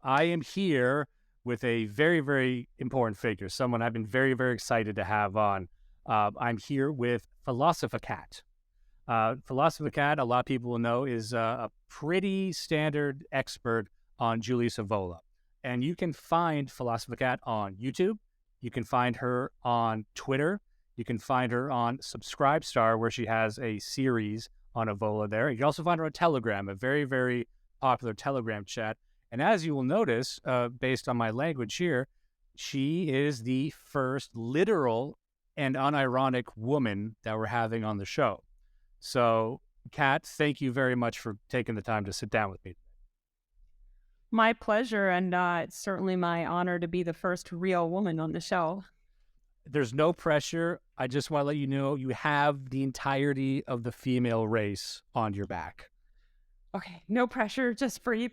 I am here with a very, very important figure, someone I've been very, very excited to have on. I'm here with Philosophicat. Philosophicat, a lot of people will know, is a pretty standard expert on Julius Avola. And you can find Philosophicat on YouTube. You can find her on Twitter. You can find her on Subscribestar, where she has a series on Avola there. You can also find her on Telegram, a very, very popular Telegram chat. And as you will notice, based on my language here, she is the first literal and unironic woman that we're having on the show. So, Kat, thank you very much for taking the time to sit down with me. My pleasure, and it's certainly my honor to be the first real woman on the show. There's no pressure. I just want to let you know you have the entirety of the female race on your back. Okay, no pressure, just free.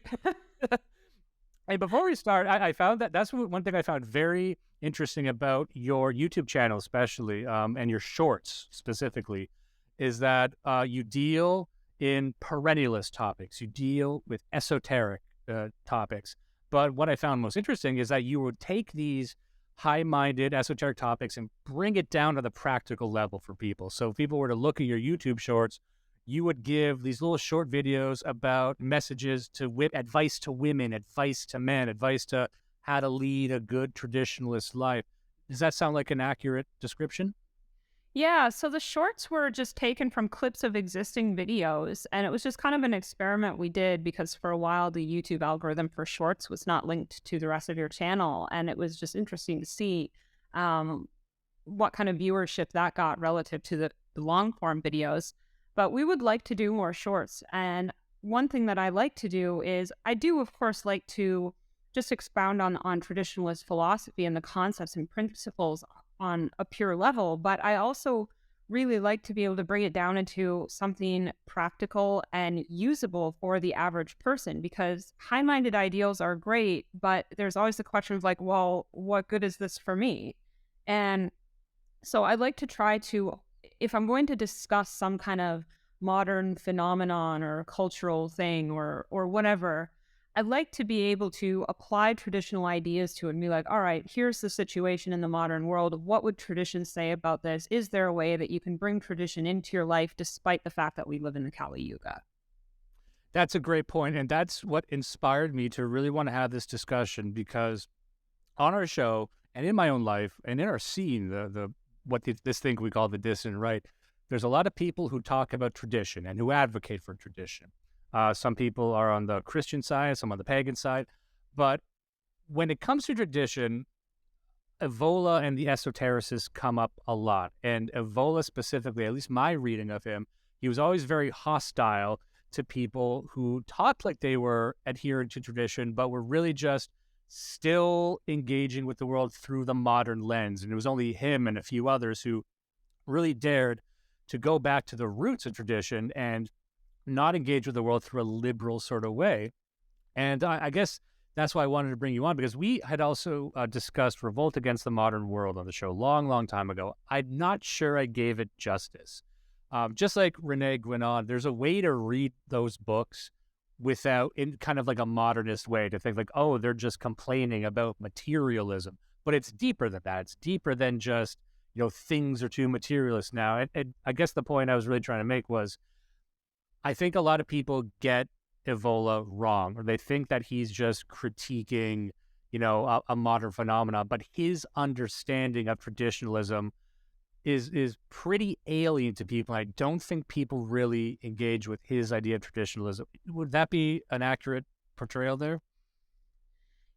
Hey, before we start, I found that's one thing I found very interesting about your YouTube channel, especially, and your shorts specifically, is that you deal in perennialist topics. You deal with esoteric topics. But what I found most interesting is that you would take these high-minded esoteric topics and bring it down to the practical level for people. So if people were to look at your YouTube shorts, you would give these little short videos about messages to advice to women, advice to men, advice to how to lead a good traditionalist life. Does that sound like an accurate description? Yeah, so the shorts were just taken from clips of existing videos, and it was just kind of an experiment we did because for a while the YouTube algorithm for shorts was not linked to the rest of your channel, and it was just interesting to see what kind of viewership that got relative to the long form videos. But we would like to do more shorts, and one thing that I like to do is I do, of course, like to just expound on traditionalist philosophy and the concepts and principles on a pure level, but I also really like to be able to bring it down into something practical and usable for the average person, because high-minded ideals are great, but there's always the question of like, well, what good is this for me? And so I like to try to, if I'm going to discuss some kind of modern phenomenon or cultural thing or whatever, I'd like to be able to apply traditional ideas to it and be like, all right, here's the situation in the modern world. What would tradition say about this? Is there a way that you can bring tradition into your life despite the fact that we live in the Kali Yuga? That's a great point, and that's what inspired me to really want to have this discussion, because on our show and in my own life and in our scene, this thing we call the dissident right, there's a lot of people who talk about tradition and who advocate for tradition. Some people are on the Christian side, some on the pagan side. But when it comes to tradition, Avola and the esotericists come up a lot. And Avola specifically, at least my reading of him, he was always very hostile to people who talked like they were adherent to tradition, but were really just still engaging with the world through the modern lens. And it was only him and a few others who really dared to go back to the roots of tradition and not engage with the world through a liberal sort of way. And I guess that's why I wanted to bring you on, because we had also discussed Revolt Against the Modern World on the show long, long time ago. I'm not sure I gave it justice. Just like Renee Guénon, there's a way to read those books without, in kind of like a modernist way, to think like, oh, they're just complaining about materialism. But it's deeper than that. It's deeper than just, things are too materialist now. And I guess the point I was really trying to make was, I think a lot of people get Avola wrong, or they think that he's just critiquing, a modern phenomenon, but his understanding of traditionalism is pretty alien to people. I don't think people really engage with his idea of traditionalism. Would that be an accurate portrayal there?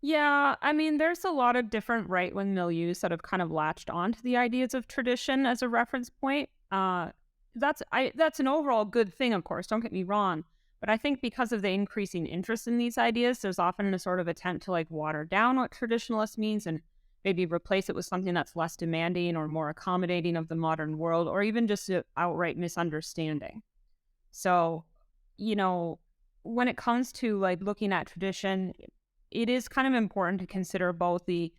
Yeah, I mean, there's a lot of different right-wing milieus that have kind of latched onto the ideas of tradition as a reference point. That's an overall good thing, of course, don't get me wrong. But I think because of the increasing interest in these ideas, there's often a sort of attempt to like water down what traditionalist means and maybe replace it with something that's less demanding or more accommodating of the modern world, or even just an outright misunderstanding. So, when it comes to like looking at tradition, it is kind of important to consider both the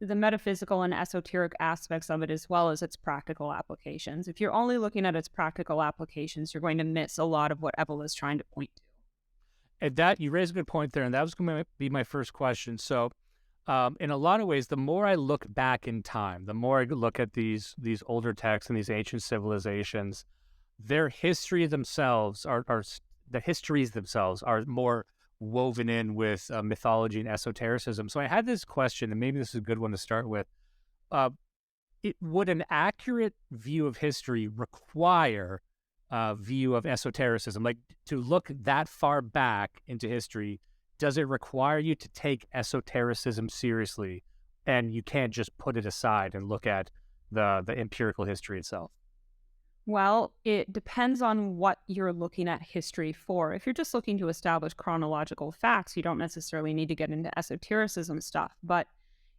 metaphysical and esoteric aspects of it, as well as its practical applications. If you're only looking at its practical applications, you're going to miss a lot of what Evola is trying to point to. And that you raised a good point there, and that was going to be my first question. So, in a lot of ways, the more I look back in time, the more I look at these older texts and these ancient civilizations, their history themselves the histories themselves are more woven in with mythology and esotericism. So I had this question, and maybe this is a good one to start with. Uh, would an accurate view of history require a view of esotericism? Like, to look that far back into history, does it require you to take esotericism seriously, and you can't just put it aside and look at the empirical history itself? Well, it depends on what you're looking at history for. If you're just looking to establish chronological facts, you don't necessarily need to get into esotericism stuff. But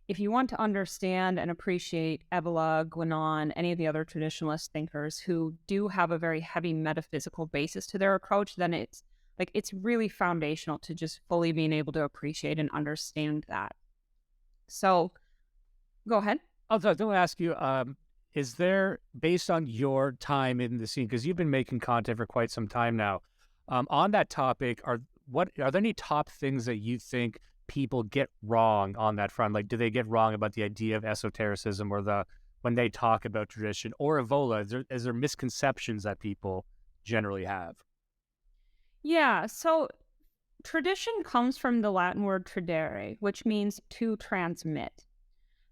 if you want to understand and appreciate Avola, Guinan, any of the other traditionalist thinkers who do have a very heavy metaphysical basis to their approach, then it's really foundational to just fully being able to appreciate and understand that. So go ahead. I was going to ask you, is there, based on your time in the scene, because you've been making content for quite some time now, on that topic, are there any top things that you think people get wrong on that front? Like, do they get wrong about the idea of esotericism, or when they talk about tradition or Avola? Is there misconceptions that people generally have? Yeah, so tradition comes from the Latin word tradere, which means to transmit.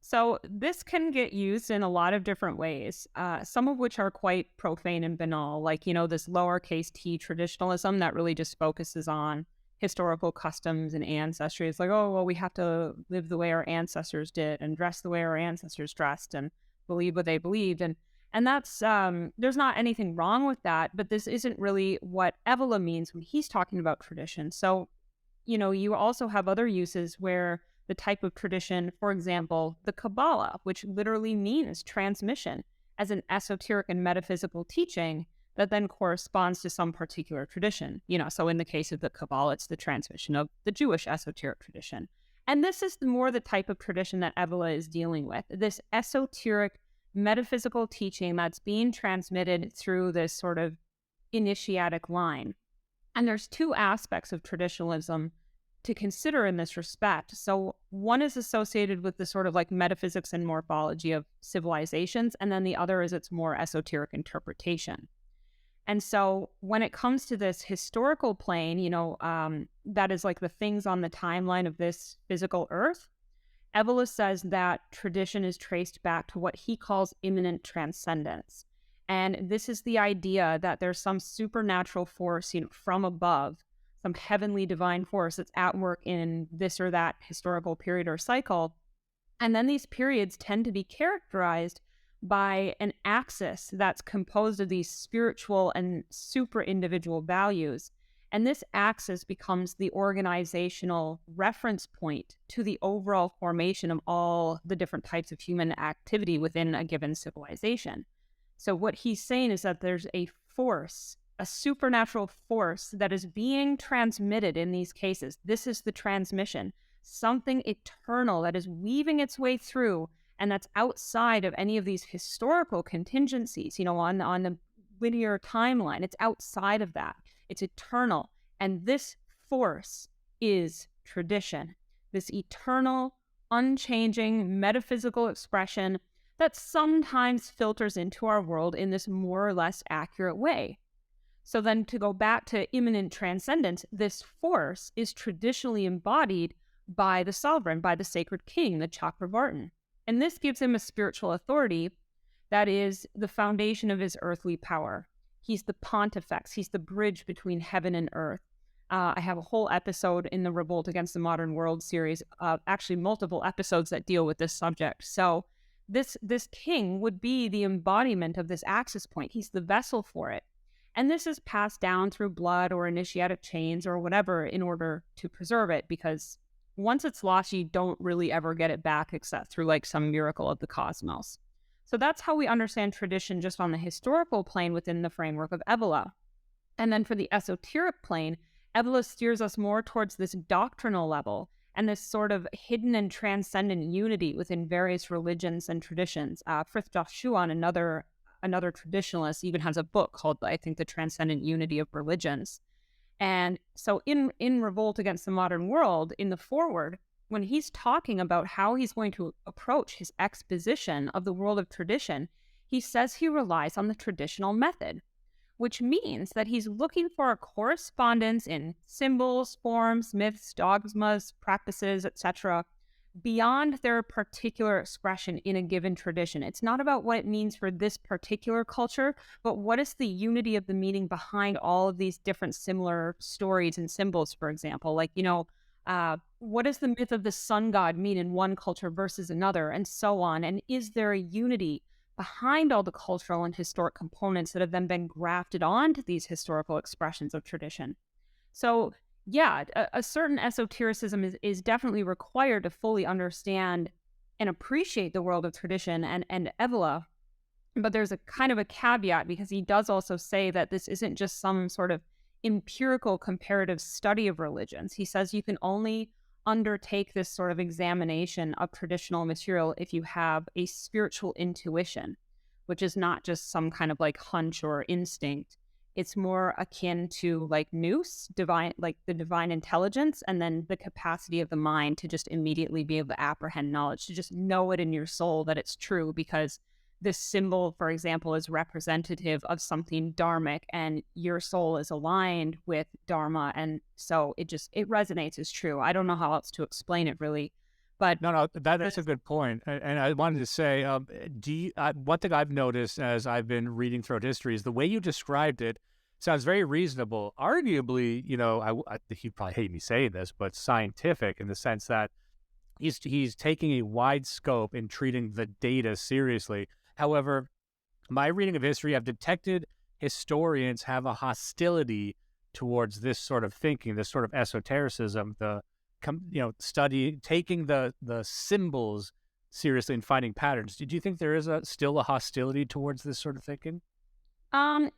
So this can get used in a lot of different ways, some of which are quite profane and banal, like, this lowercase t traditionalism that really just focuses on historical customs and ancestry. It's like, oh, well, we have to live the way our ancestors did and dress the way our ancestors dressed and believe what they believed. And that's, there's not anything wrong with that, but this isn't really what Evola means when he's talking about tradition. So, you also have other uses where the type of tradition, for example, the Kabbalah, which literally means transmission, as an esoteric and metaphysical teaching that then corresponds to some particular tradition. So in the case of the Kabbalah, it's the transmission of the Jewish esoteric tradition. And this is more the type of tradition that Avola is dealing with, this esoteric metaphysical teaching that's being transmitted through this sort of initiatic line. And there's two aspects of traditionalism to consider in this respect. So one is associated with the sort of like metaphysics and morphology of civilizations, and then the other is its more esoteric interpretation. And so when it comes to this historical plane, that is like the things on the timeline of this physical earth, Evola says that tradition is traced back to what he calls immanent transcendence. And this is the idea that there's some supernatural force, from above, some heavenly divine force that's at work in this or that historical period or cycle. And then these periods tend to be characterized by an axis that's composed of these spiritual and super individual values. And this axis becomes the organizational reference point to the overall formation of all the different types of human activity within a given civilization. So what he's saying is that there's a force, a supernatural force that is being transmitted in these cases. This is the transmission, something eternal that is weaving its way through, and that's outside of any of these historical contingencies, on the linear timeline. It's outside of that. It's eternal. And this force is tradition, this eternal, unchanging, metaphysical expression that sometimes filters into our world in this more or less accurate way. So then to go back to immanent transcendence, this force is traditionally embodied by the sovereign, by the sacred king, the Chakravartin. And this gives him a spiritual authority that is the foundation of his earthly power. He's the pontifex. He's the bridge between heaven and earth. I have a whole episode in the Revolt Against the Modern World series, actually multiple episodes that deal with this subject. So this king would be the embodiment of this axis point. He's the vessel for it. And this is passed down through blood or initiatic chains or whatever in order to preserve it, because once it's lost, you don't really ever get it back except through like some miracle of the cosmos. So that's how we understand tradition just on the historical plane within the framework of Avola. And then for the esoteric plane, Avola steers us more towards this doctrinal level and this sort of hidden and transcendent unity within various religions and traditions. Frithjof Schuon, another traditionalist, even has a book called, I think, The Transcendent Unity of Religions. And so in Revolt Against the Modern World, in the foreword, when he's talking about how he's going to approach his exposition of the world of tradition, he says he relies on the traditional method, which means that he's looking for a correspondence in symbols, forms, myths, dogmas, practices, etc., beyond their particular expression in a given tradition. It's not about what it means for this particular culture, but what is the unity of the meaning behind all of these different similar stories and symbols, for example. Like, what does the myth of the sun god mean in one culture versus another, and so on? And is there a unity behind all the cultural and historic components that have then been grafted onto these historical expressions of tradition? So, yeah, a certain esotericism is definitely required to fully understand and appreciate the world of tradition and Evola. But there's a kind of a caveat, because he does also say that this isn't just some sort of empirical comparative study of religions. He says you can only undertake this sort of examination of traditional material if you have a spiritual intuition, which is not just some kind of like hunch or instinct. It's more akin to like nous, divine, like the divine intelligence, and then the capacity of the mind to just immediately be able to apprehend knowledge, to just know it in your soul that it's true, because this symbol, for example, is representative of something dharmic, and your soul is aligned with dharma, and so it resonates as true. I don't know how else to explain it, really, but No, that's a good point. And I wanted to say, one thing I've noticed as I've been reading throughout history is the way you described it sounds very reasonable. Arguably, he'd probably hate me saying this, but scientific, in the sense that he's taking a wide scope and treating the data seriously. However, my reading of history, I've detected historians have a hostility towards this sort of thinking, this sort of esotericism, taking the symbols seriously and finding patterns. Did you think there is still a hostility towards this sort of thinking?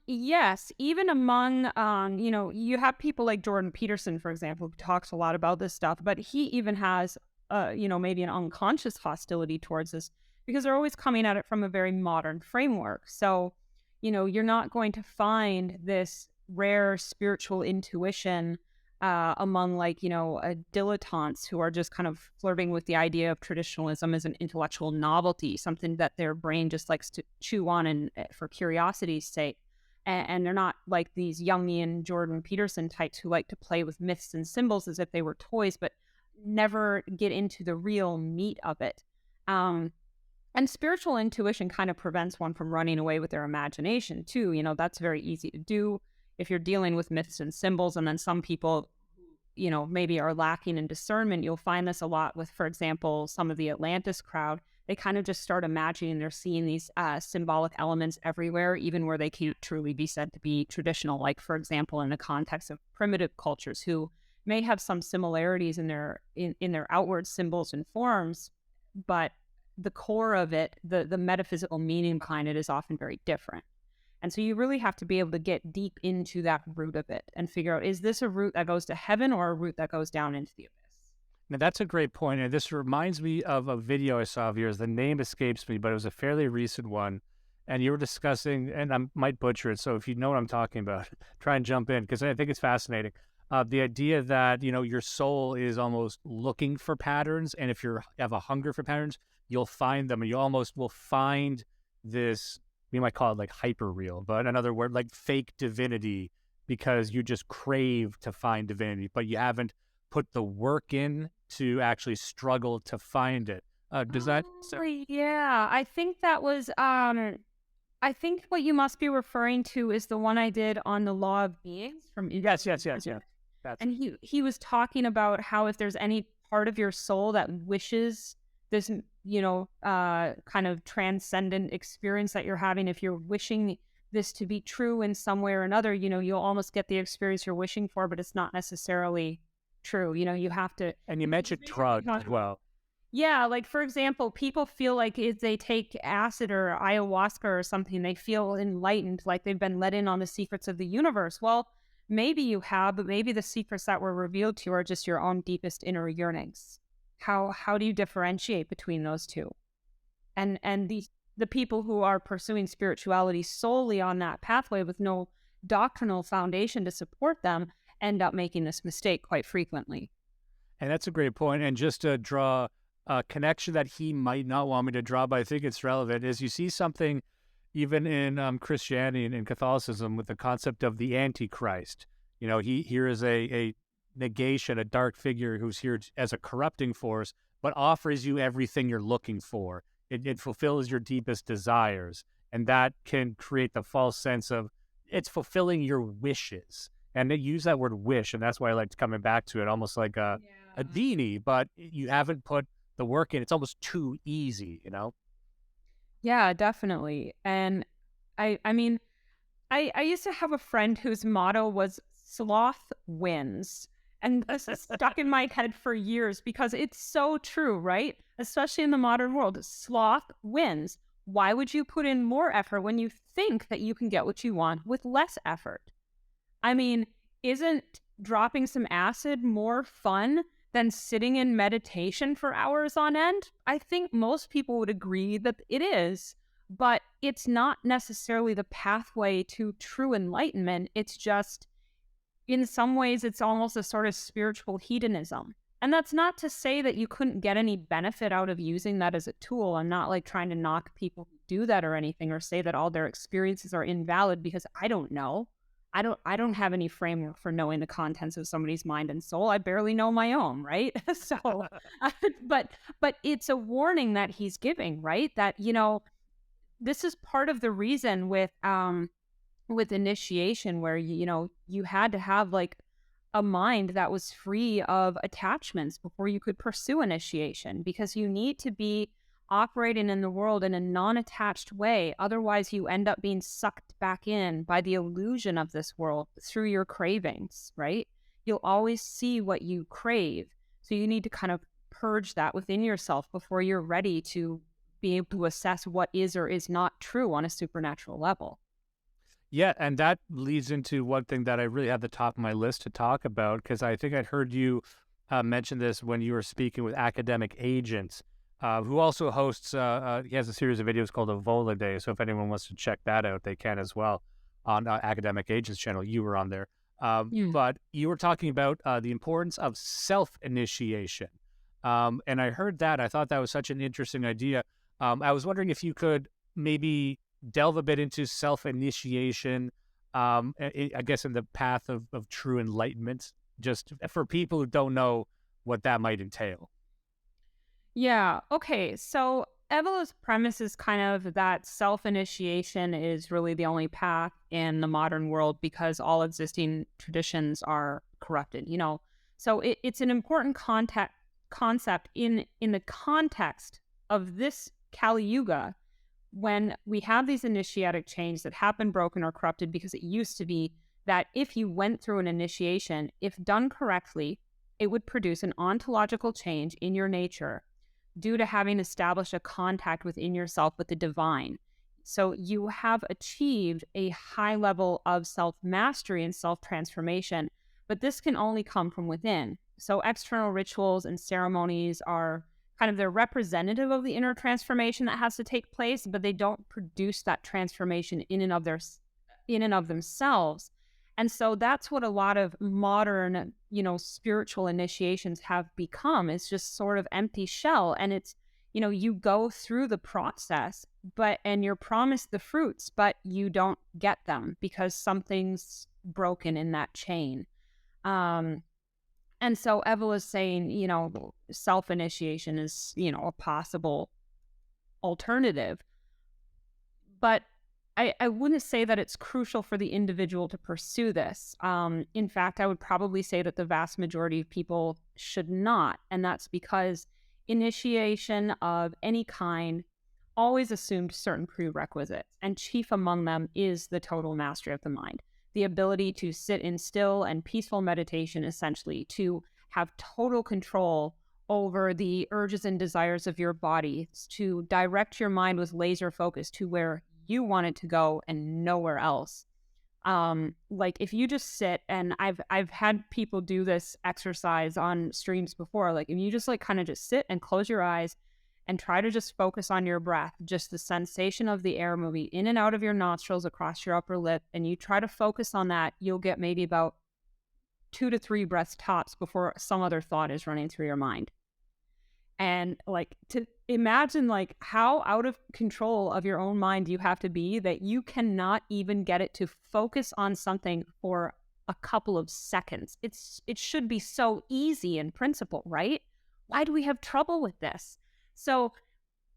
Yes, even among, you have people like Jordan Peterson, for example, who talks a lot about this stuff, but he even has, maybe an unconscious hostility towards this, because they're always coming at it from a very modern framework. So, you're not going to find this rare spiritual intuition among dilettantes who are just kind of flirting with the idea of traditionalism as an intellectual novelty, something that their brain just likes to chew on and for curiosity's sake. And they're not like these Jungian Jordan Peterson types who like to play with myths and symbols as if they were toys, but never get into the real meat of it. And spiritual intuition kind of prevents one from running away with their imagination too. That's very easy to do if you're dealing with myths and symbols. And then some people, maybe are lacking in discernment. You'll find this a lot with, for example, some of the Atlantis crowd. They kind of just start imagining they're seeing these symbolic elements everywhere, even where they can't truly be said to be traditional. Like, for example, in the context of primitive cultures who may have some similarities in their outward symbols and forms, but the core of it, the metaphysical meaning behind it, is often very different. And so you really have to be able to get deep into that root of it and figure out, is this a route that goes to heaven or a route that goes down into the abyss? Now, that's a great point. And this reminds me of a video I saw of yours. The name escapes me, but it was a fairly recent one. And you were discussing, and I might butcher it, so if you know what I'm talking about, try and jump in, because I think it's fascinating. The idea that, your soul is almost looking for patterns. And if you have a hunger for patterns, you'll find them, and you almost will find this, we might call it like hyperreal, but another word, like fake divinity, because you just crave to find divinity, but you haven't put the work in to actually struggle to find it. Does that? Yeah, I think that was, I think what you must be referring to is the one I did on the law of beings from Yes. And he was talking about how if there's any part of your soul that wishes this, kind of transcendent experience that you're having, if you're wishing this to be true in some way or another, you'll almost get the experience you're wishing for, but it's not necessarily true. You have to. And you mentioned drug as well. Yeah, like for example, people feel like if they take acid or ayahuasca or something, they feel enlightened, like they've been let in on the secrets of the universe. Well, maybe you have, but maybe the secrets that were revealed to you are just your own deepest inner yearnings. How do you differentiate between those two? And the people who are pursuing spirituality solely on that pathway with no doctrinal foundation to support them end up making this mistake quite frequently. And that's a great point. And just to draw a connection that he might not want me to draw, but I think it's relevant, is you see something even in Christianity and in Catholicism with the concept of the Antichrist. You know, here is a negation, a dark figure who's here as a corrupting force, but offers you everything you're looking for. It fulfills your deepest desires. And that can create the false sense of it's fulfilling your wishes. And they use that word wish, and that's why I liked coming back to it, almost like a genie, but you haven't put the work in. It's almost too easy, you know? Yeah, definitely. And I mean, I used to have a friend whose motto was Sloth Wins. And this is stuck in my head for years because it's so true, right? Especially in the modern world. Sloth wins. Why would you put in more effort when you think that you can get what you want with less effort? I mean, isn't dropping some acid more fun than sitting in meditation for hours on end? I think most people would agree that it is, but it's not necessarily the pathway to true enlightenment. It's just, in some ways, it's almost a sort of spiritual hedonism. And that's not to say that you couldn't get any benefit out of using that as a tool. I'm not like trying to knock people who do that or anything, or say that all their experiences are invalid, because I don't know. I don't have any framework for knowing the contents of somebody's mind and soul. I barely know my own, right? So, but it's a warning that he's giving, right? That, you know, this is part of the reason with initiation, where you know, you had to have like a mind that was free of attachments before you could pursue initiation, because you need to be operating in the world in a non-attached way. Otherwise, you end up being sucked back in by the illusion of this world through your cravings, right? You'll always see what you crave. So you need to kind of purge that within yourself before you're ready to be able to assess what is or is not true on a supernatural level. Yeah, and that leads into one thing that I really had at the top of my list to talk about, because I think I'd heard you mention this when you were speaking with Academic Agents, who also hosts, he has a series of videos called Avola Day. So if anyone wants to check that out, they can as well on Academic Agents channel. You were on there. But you were talking about the importance of self-initiation. And I heard that. I thought that was such an interesting idea. I was wondering if you could maybe delve a bit into self-initiation, I guess in the path of true enlightenment, just for people who don't know what that might entail. Yeah. Okay. So Evola's premise is kind of that self-initiation is really the only path in the modern world because all existing traditions are corrupted, you know. So it's an important concept in the context of this Kali Yuga, when we have these initiatic chains that have been broken or corrupted, because it used to be that if you went through an initiation, if done correctly, it would produce an ontological change in your nature due to having established a contact within yourself with the divine. So you have achieved a high level of self-mastery and self-transformation, but this can only come from within. So external rituals and ceremonies are kind of, they're representative of the inner transformation that has to take place, but they don't produce that transformation in and of themselves. And so that's what a lot of modern, you know, spiritual initiations have become. It's just sort of empty shell. And it's, you know, you go through the process, and you're promised the fruits, but you don't get them because something's broken in that chain. And so Evola is saying, you know, self-initiation is, you know, a possible alternative. But I wouldn't say that it's crucial for the individual to pursue this. In fact, I would probably say that the vast majority of people should not. And that's because initiation of any kind always assumed certain prerequisites. And chief among them is the total mastery of the mind, the ability to sit in still and peaceful meditation, essentially, to have total control over the urges and desires of your body, to direct your mind with laser focus to where you want it to go and nowhere else. Like if you just sit, and I've had people do this exercise on streams before, like if you just like kind of just sit and close your eyes and try to just focus on your breath, just the sensation of the air moving in and out of your nostrils across your upper lip, and you try to focus on that, you'll get maybe about 2 to 3 breaths tops before some other thought is running through your mind. And like, to imagine like how out of control of your own mind you have to be that you cannot even get it to focus on something for a couple of seconds. It should be so easy in principle, right? Why do we have trouble with this? So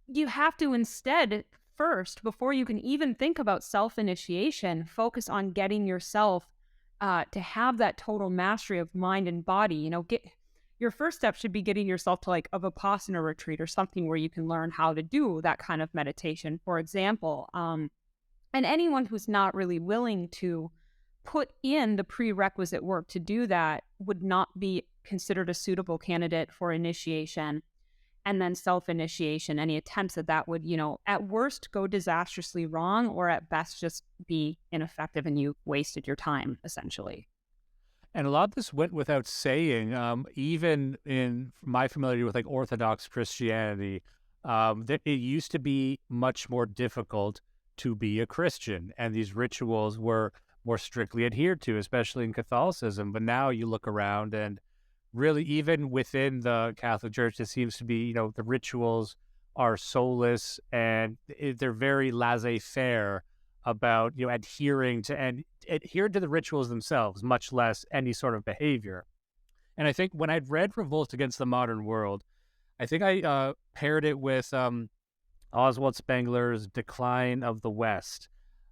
you have to instead first, before you can even think about self-initiation, focus on getting yourself to have that total mastery of mind and body. Your first step should be getting yourself to like a Vipassana retreat or something where you can learn how to do that kind of meditation, for example. And anyone who's not really willing to put in the prerequisite work to do that would not be considered a suitable candidate for initiation. And then self-initiation, any attempts at that would, at worst go disastrously wrong, or at best just be ineffective and you wasted your time, essentially. And a lot of this went without saying. Even in my familiarity with like Orthodox Christianity, that it used to be much more difficult to be a Christian, and these rituals were more strictly adhered to, especially in Catholicism. But now you look around, and really, even within the Catholic Church, it seems to be, the rituals are soulless, and they're very laissez-faire about, adhering to the rituals themselves, much less any sort of behavior. And I think when I'd read Revolt Against the Modern World, I think I paired it with Oswald Spengler's Decline of the West.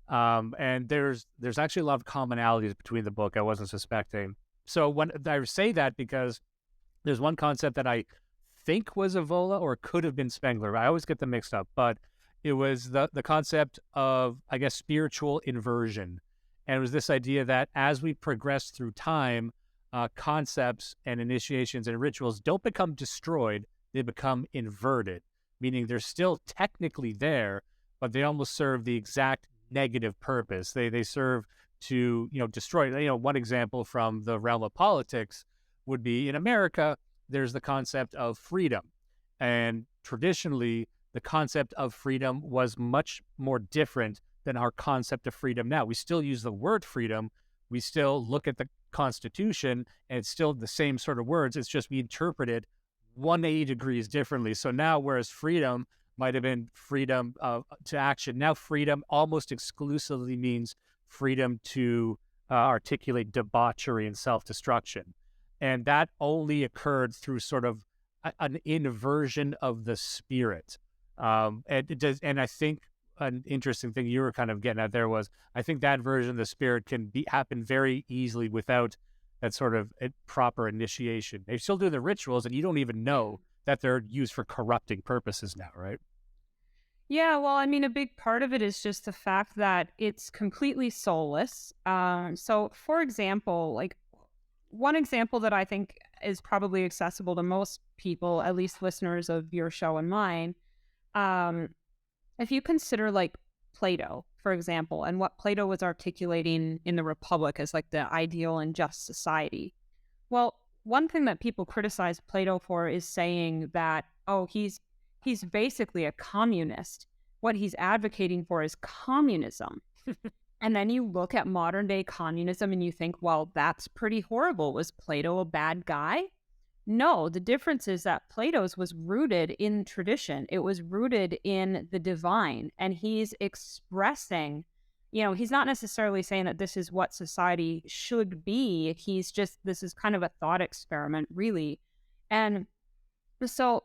And there's actually a lot of commonalities between the book I wasn't suspecting. So when I say that, because there's one concept that I think was Avola or could have been Spengler. I always get them mixed up, but it was the concept of, I guess, spiritual inversion. And it was this idea that as we progress through time, concepts and initiations and rituals don't become destroyed, they become inverted, meaning they're still technically there, but they almost serve the exact negative purpose. They serve to, destroy. One example from the realm of politics would be in America, there's the concept of freedom. And traditionally, the concept of freedom was much more different than our concept of freedom now. We still use the word freedom. We still look at the Constitution, and it's still the same sort of words. It's just we interpret it 180 degrees differently. So now, whereas freedom might have been freedom to action, now freedom almost exclusively means freedom to articulate debauchery and self-destruction. And that only occurred through sort of an inversion of the spirit. And it does, and I think an interesting thing you were kind of getting at there was, I think that version of the spirit can happen very easily without that sort of proper initiation. They still do the rituals, and you don't even know that they're used for corrupting purposes now, right? Yeah, well, I mean, a big part of it is just the fact that it's completely soulless. So, for example, like one example that I think is probably accessible to most people, at least listeners of your show and mine, if you consider like Plato, for example, and what Plato was articulating in the Republic as like the ideal and just society. Well, one thing that people criticize Plato for is saying that, oh, he's basically a communist. What he's advocating for is communism. And then you look at modern day communism and you think, well, that's pretty horrible. Was Plato a bad guy? No, the difference is that Plato's was rooted in tradition. It was rooted in the divine. And he's expressing, he's not necessarily saying that this is what society should be. He's just, this is kind of a thought experiment, really. And so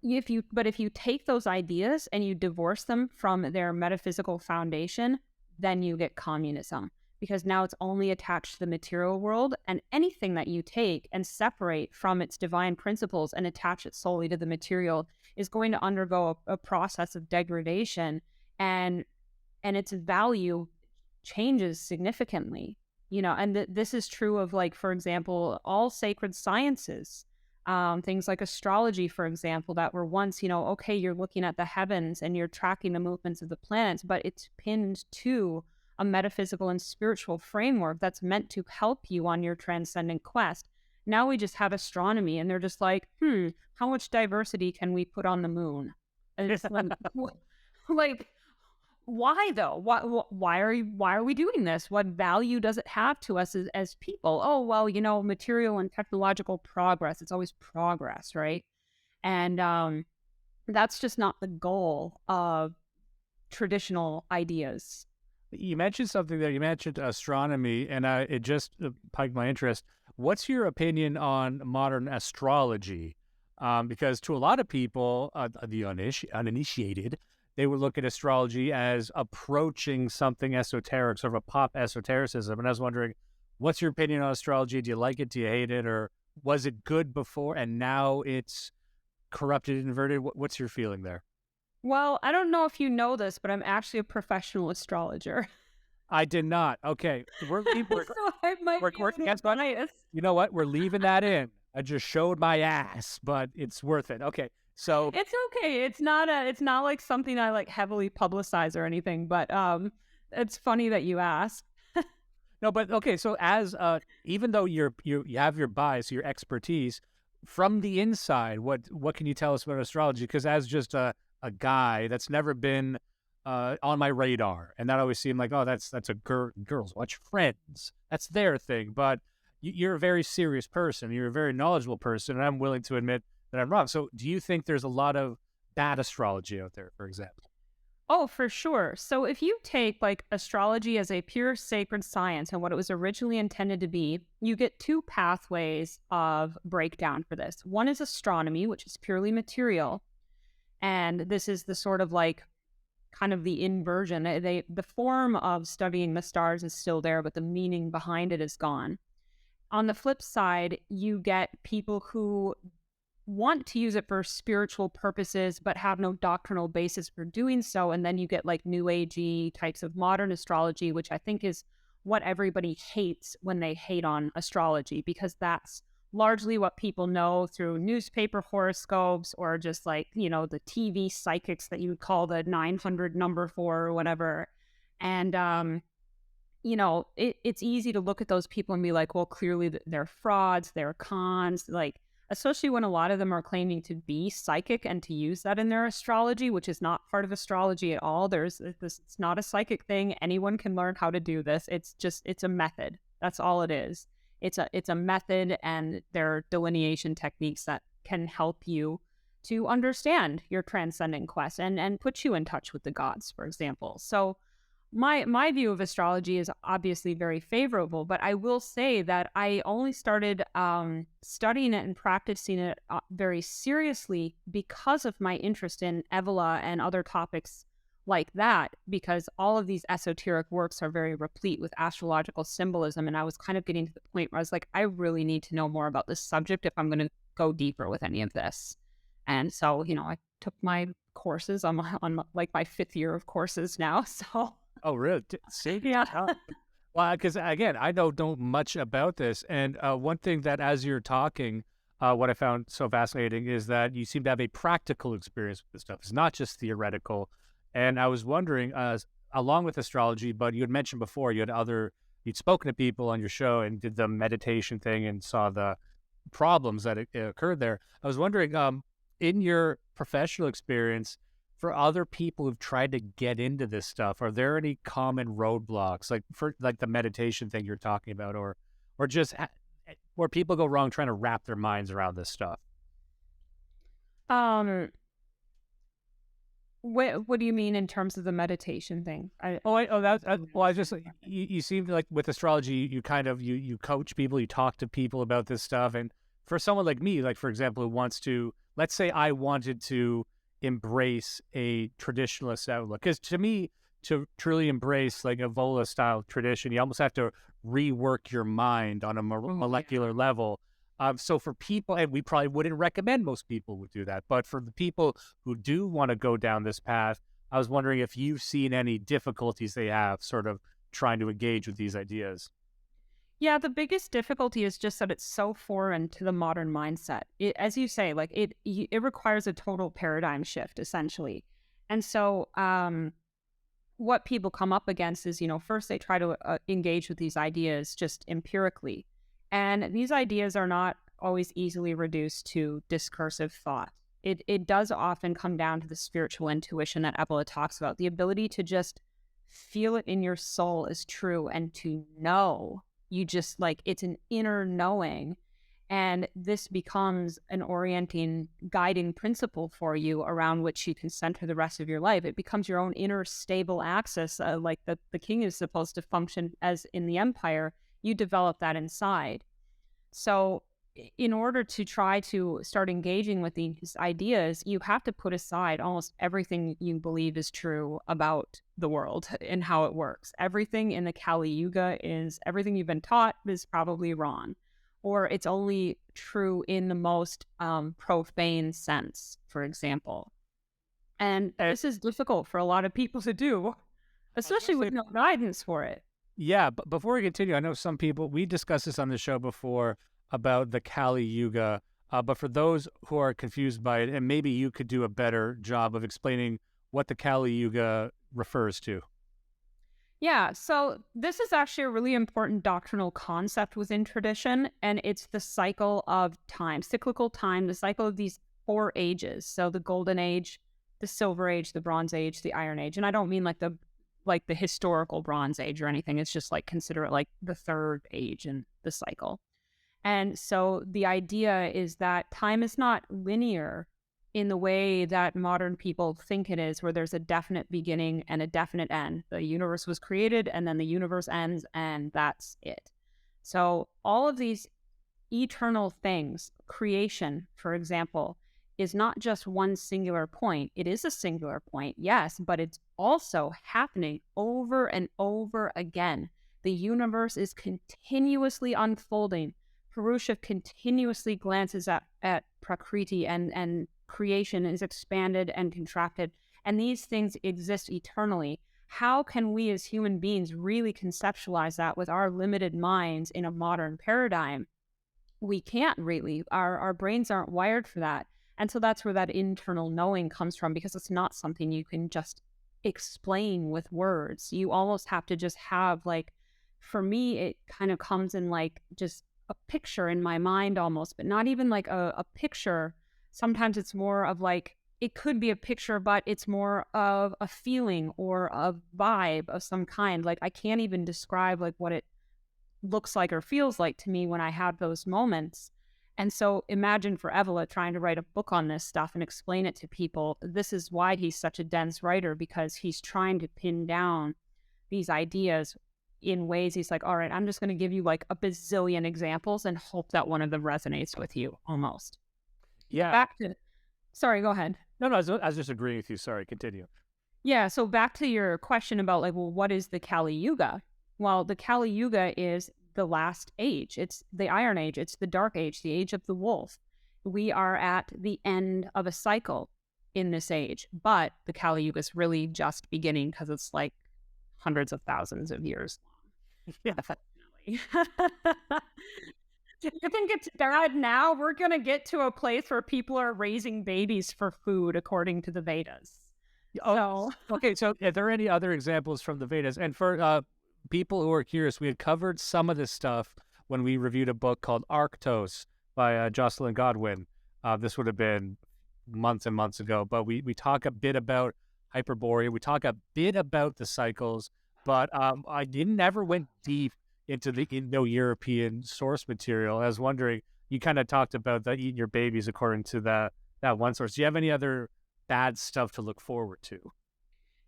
if you take those ideas and you divorce them from their metaphysical foundation, then you get communism, because now it's only attached to the material world, and anything that you take and separate from its divine principles and attach it solely to the material is going to undergo a process of degradation, and its value changes significantly. And this is true of, like, for example, all sacred sciences. Things like astrology, for example, that were once, okay, you're looking at the heavens and you're tracking the movements of the planets, but it's pinned to a metaphysical and spiritual framework that's meant to help you on your transcendent quest. Now we just have astronomy, and they're just like, how much diversity can we put on the moon? And it's like, like, why though? Why are we doing this? What value does it have to us as people? Oh, well, material and technological progress. It's always progress, right? And that's just not the goal of traditional ideas. You mentioned something there. You mentioned astronomy, and it just piqued my interest. What's your opinion on modern astrology? Because to a lot of people, the uninitiated, they would look at astrology as approaching something esoteric, sort of a pop esotericism. And I was wondering, what's your opinion on astrology? Do you like it? Do you hate it? Or was it good before and now it's corrupted, inverted? What's your feeling there? Well, I don't know if you know this, but I'm actually a professional astrologer. I did not. Okay, So I might be a little guess what? biased. You know what? We're leaving that in. I just showed my ass, but it's worth it. Okay, so It's okay. It's not like something I like heavily publicize or anything, but it's funny that you asked. no, but okay. So as even though you have your bias, your expertise from the inside, what can you tell us about astrology? Because as just a guy that's never been on my radar, and that always seemed like, oh, that's a girls watch Friends. That's their thing. But you're a very serious person. You're a very knowledgeable person, and I'm willing to admit that I'm wrong. So, do you think there's a lot of bad astrology out there, for example? Oh, for sure. So if you take like astrology as a pure sacred science and what it was originally intended to be, you get two pathways of breakdown for this. One is astronomy, which is purely material. And this is the sort of like kind of the inversion. The form of studying the stars is still there, but the meaning behind it is gone. On the flip side, you get people who want to use it for spiritual purposes, but have no doctrinal basis for doing so. And then you get like new agey types of modern astrology, which I think is what everybody hates when they hate on astrology, because that's largely what people know through newspaper horoscopes or just like, the TV psychics that you would call the 900 number for or whatever. And, it's easy to look at those people and be like, well, clearly they're frauds, they're cons, like, especially when a lot of them are claiming to be psychic and to use that in their astrology, which is not part of astrology at all. It's not a psychic thing. Anyone can learn how to do this. It's a method. That's all it is. It's a method, and there are delineation techniques that can help you to understand your transcendent quest and put you in touch with the gods, for example. So my view of astrology is obviously very favorable, but I will say that I only started studying it and practicing it very seriously because of my interest in Avola and other topics like that, because all of these esoteric works are very replete with astrological symbolism. And I was kind of getting to the point where I was like, I really need to know more about this subject if I'm going to go deeper with any of this. And so, I took my courses on like my fifth year of courses now. So. Oh, really? See? Yeah. Well, because again, I don't know much about this. And one thing that as you're talking, what I found so fascinating is that you seem to have a practical experience with this stuff. It's not just theoretical. And I was wondering, along with astrology, but you had mentioned before you'd spoken to people on your show and did the meditation thing and saw the problems that occurred there. I was wondering, in your professional experience, for other people who've tried to get into this stuff, are there any common roadblocks, like for like the meditation thing you're talking about, or just where people go wrong trying to wrap their minds around this stuff? What do you mean in terms of the meditation thing? I just you seem like with astrology, you kind of you coach people, you talk to people about this stuff, and for someone like me, like for example, who wants to, let's say I wanted to embrace a traditionalist outlook, because to me, to truly embrace like Avola style tradition, you almost have to rework your mind on a molecular level. So for people, and we probably wouldn't recommend most people would do that, but for the people who do want to go down this path, I was wondering if you've seen any difficulties they have sort of trying to engage with these ideas. Yeah, the biggest difficulty is just that it's so foreign to the modern mindset. As you say, like it requires a total paradigm shift, essentially. And so, what people come up against is, first they try to engage with these ideas just empirically, and these ideas are not always easily reduced to discursive thought. it does often come down to the spiritual intuition that Avola talks about, the ability to just feel it in your soul is true and to know. You just like, it's an inner knowing. And this becomes an orienting, guiding principle for you around which you can center the rest of your life. It becomes your own inner stable axis, like the king is supposed to function as in the empire. You develop that inside. So in order to try to start engaging with these ideas, you have to put aside almost everything you believe is true about the world and how it works. Everything in the Kali Yuga is everything you've been taught is probably wrong, or it's only true in the most profane sense, for example. And this is difficult for a lot of people to do, especially with no guidance for it. Yeah, but before we continue, I know some people, we discussed this on the show before about the Kali Yuga, but for those who are confused by it, and maybe you could do a better job of explaining what the Kali Yuga refers to. Yeah, so this is actually a really important doctrinal concept within tradition, and it's the cycle of time, cyclical time, the cycle of these 4 ages. So the Golden Age, the Silver Age, the Bronze Age, the Iron Age. And I don't mean like the historical Bronze Age or anything. It's just like consider it like the 3rd age in the cycle. And so the idea is that time is not linear in the way that modern people think it is, where there's a definite beginning and a definite end. The universe was created and then the universe ends and that's it. So all of these eternal things, creation, for example, is not just one singular point. It is a singular point, yes, but it's also happening over and over again. The universe is continuously unfolding. Purusha continuously glances at Prakriti and creation is expanded and contracted, and these things exist eternally. How can we as human beings really conceptualize that with our limited minds in a modern paradigm? We can't really. Our brains aren't wired for that. And so that's where that internal knowing comes from, because it's not something you can just explain with words. You almost have to just have, like, for me, it kind of comes in like just a picture in my mind almost, but not even like a picture. Sometimes it's more of like, it could be a picture, but it's more of a feeling or a vibe of some kind. Like I can't even describe like what it looks like or feels like to me when I have those moments. And so imagine for Avola trying to write a book on this stuff and explain it to people. This is why he's such a dense writer, because he's trying to pin down these ideas in ways he's like, all right, I'm just going to give you like a bazillion examples and hope that one of them resonates with you almost. Yeah. Sorry, go ahead. No, I was just agreeing with you. Sorry, continue. Yeah, so back to your question about like, well, what is the Kali Yuga? Well, the Kali Yuga is the last age. It's the Iron Age. It's the Dark Age, the age of the wolf. We are at the end of a cycle in this age, but the Kali Yuga is really just beginning because it's like hundreds of thousands of years long. Yeah, you think it's bad now? We're going to get to a place where people are raising babies for food, according to the Vedas. Oh, so. Okay, so are there any other examples from the Vedas? And for people who are curious, we had covered some of this stuff when we reviewed a book called Arctos by Jocelyn Godwin. This would have been months and months ago, but we talk a bit about Hyperborea. We talk a bit about the cycles, but I never went deep into the Indo-European source material. I was wondering, you kind of talked about the eating your babies according to that one source. Do you have any other bad stuff to look forward to?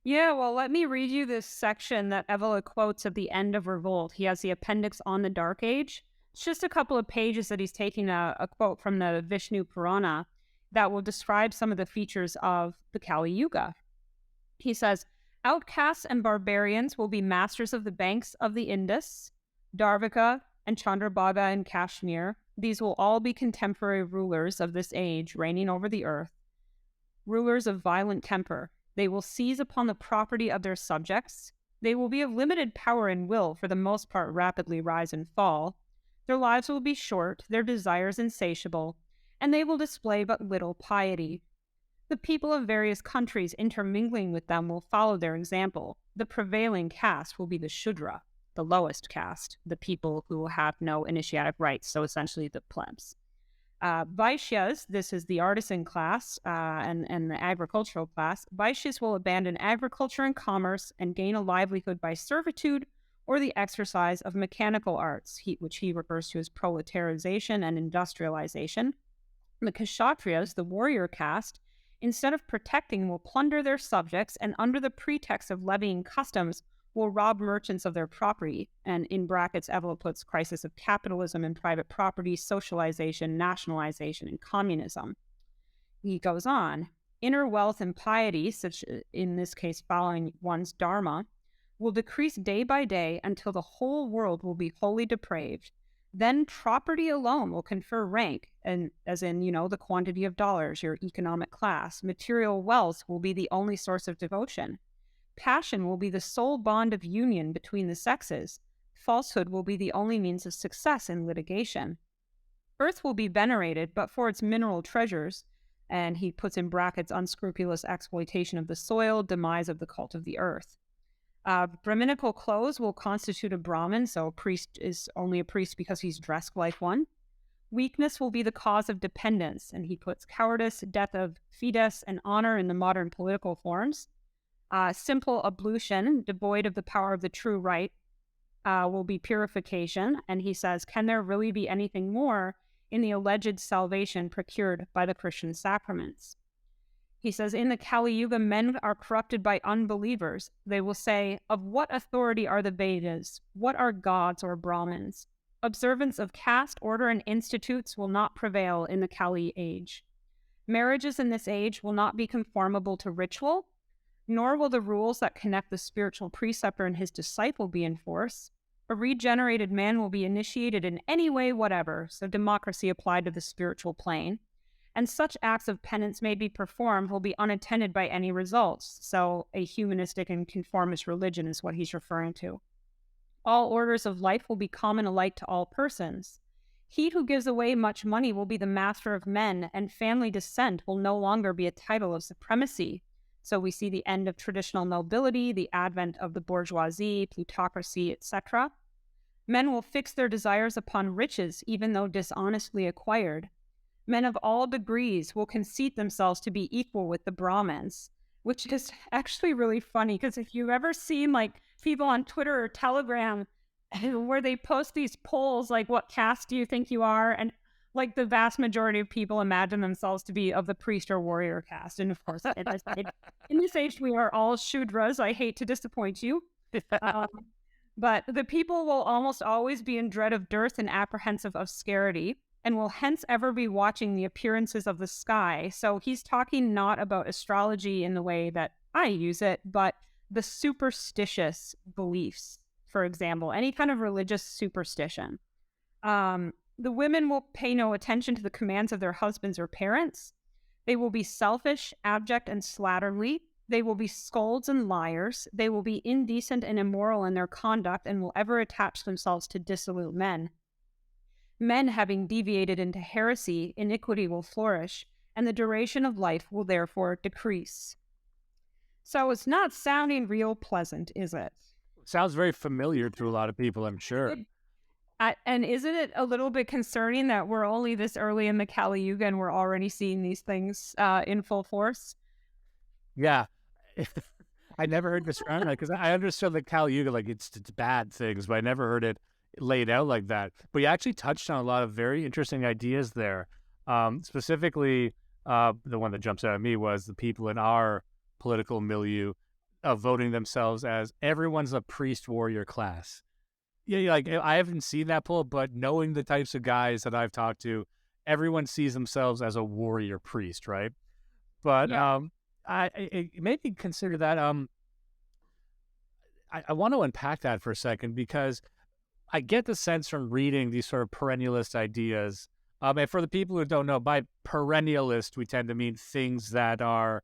Yeah, well, let me read you this section that Avola quotes at the end of Revolt. He has the appendix on the Dark Age. It's just a couple of pages that he's taking a quote from the Vishnu Purana that will describe some of the features of the Kali Yuga. He says, outcasts and barbarians will be masters of the banks of the Indus, Darvika, and Chandrabhaga and Kashmir. These will all be contemporary rulers of this age, reigning over the earth, rulers of violent temper. They will seize upon the property of their subjects. They will be of limited power and will, for the most part, rapidly rise and fall. Their lives will be short, their desires insatiable, and they will display but little piety. The people of various countries intermingling with them will follow their example. The prevailing caste will be the Shudra, the lowest caste, the people who have no initiatic rights, so essentially the plebs. Vaishyas, this is the artisan class and the agricultural class. Vaishyas will abandon agriculture and commerce and gain a livelihood by servitude or the exercise of mechanical arts, which he refers to as proletarization and industrialization. The Kshatriyas, the warrior caste, instead of protecting, will plunder their subjects and, under the pretext of levying customs, will rob merchants of their property. And in brackets, Avola puts crisis of capitalism and private property, socialization, nationalization, and communism. He goes on. Inner wealth and piety, such in this case following one's dharma, will decrease day by day until the whole world will be wholly depraved. Then property alone will confer rank, and as in, the quantity of dollars, your economic class. Material wealth will be the only source of devotion. Passion will be the sole bond of union between the sexes. Falsehood will be the only means of success in litigation. Earth will be venerated, but for its mineral treasures, and he puts in brackets unscrupulous exploitation of the soil, demise of the cult of the earth. Brahminical clothes will constitute a Brahmin, so a priest is only a priest because he's dressed like one. Weakness will be the cause of dependence, and he puts cowardice, death of fides, and honor in the modern political forms. Simple ablution, devoid of the power of the true right, will be purification. And he says, can there really be anything more in the alleged salvation procured by the Christian sacraments? He says, in the Kali Yuga, men are corrupted by unbelievers. They will say, of what authority are the Vedas? What are gods or Brahmins? Observance of caste, order, and institutes will not prevail in the Kali age. Marriages in this age will not be conformable to ritual, nor will the rules that connect the spiritual preceptor and his disciple be enforced. A regenerated man will be initiated in any way whatever, so democracy applied to the spiritual plane. And such acts of penance may be performed will be unattended by any results. So a humanistic and conformist religion is what he's referring to. All orders of life will be common alike to all persons. He who gives away much money will be the master of men, and family descent will no longer be a title of supremacy. So we see the end of traditional nobility, the advent of the bourgeoisie, plutocracy, etc. Men will fix their desires upon riches, even though dishonestly acquired. Men of all degrees will conceit themselves to be equal with the Brahmins, which is actually really funny, because if you've ever seen people on Twitter or Telegram where they post these polls, like, what caste do you think you are? And the vast majority of people imagine themselves to be of the priest or warrior caste. And of course, in this age, we are all Shudras. I hate to disappoint you. But the people will almost always be in dread of dearth and apprehensive of scarcity, and will hence ever be watching the appearances of the sky. So he's talking not about astrology in the way that I use it, but the superstitious beliefs, for example, any kind of religious superstition. The women will pay no attention to the commands of their husbands or parents. They will be selfish, abject, and slatternly. They will be scolds and liars. They will be indecent and immoral in their conduct, and will ever attach themselves to dissolute men. Men having deviated into heresy, iniquity will flourish, and the duration of life will therefore decrease. So it's not sounding real pleasant, is it? Sounds very familiar to a lot of people, I'm sure. And isn't it a little bit concerning that we're only this early in the Kali Yuga and we're already seeing these things in full force? Yeah. I never heard described that, because I understood the Kali Yuga, it's bad things, but I never heard it laid out like that. But you actually touched on a lot of very interesting ideas there. Specifically, the one that jumps out at me was the people in our political milieu of voting themselves as everyone's a priest warrior class. Yeah, I haven't seen that poll, but knowing the types of guys that I've talked to, everyone sees themselves as a warrior priest, right? But yeah. I maybe consider that. I want to unpack that for a second, because I get the sense from reading these sort of perennialist ideas. And for the people who don't know, by perennialist, we tend to mean things that are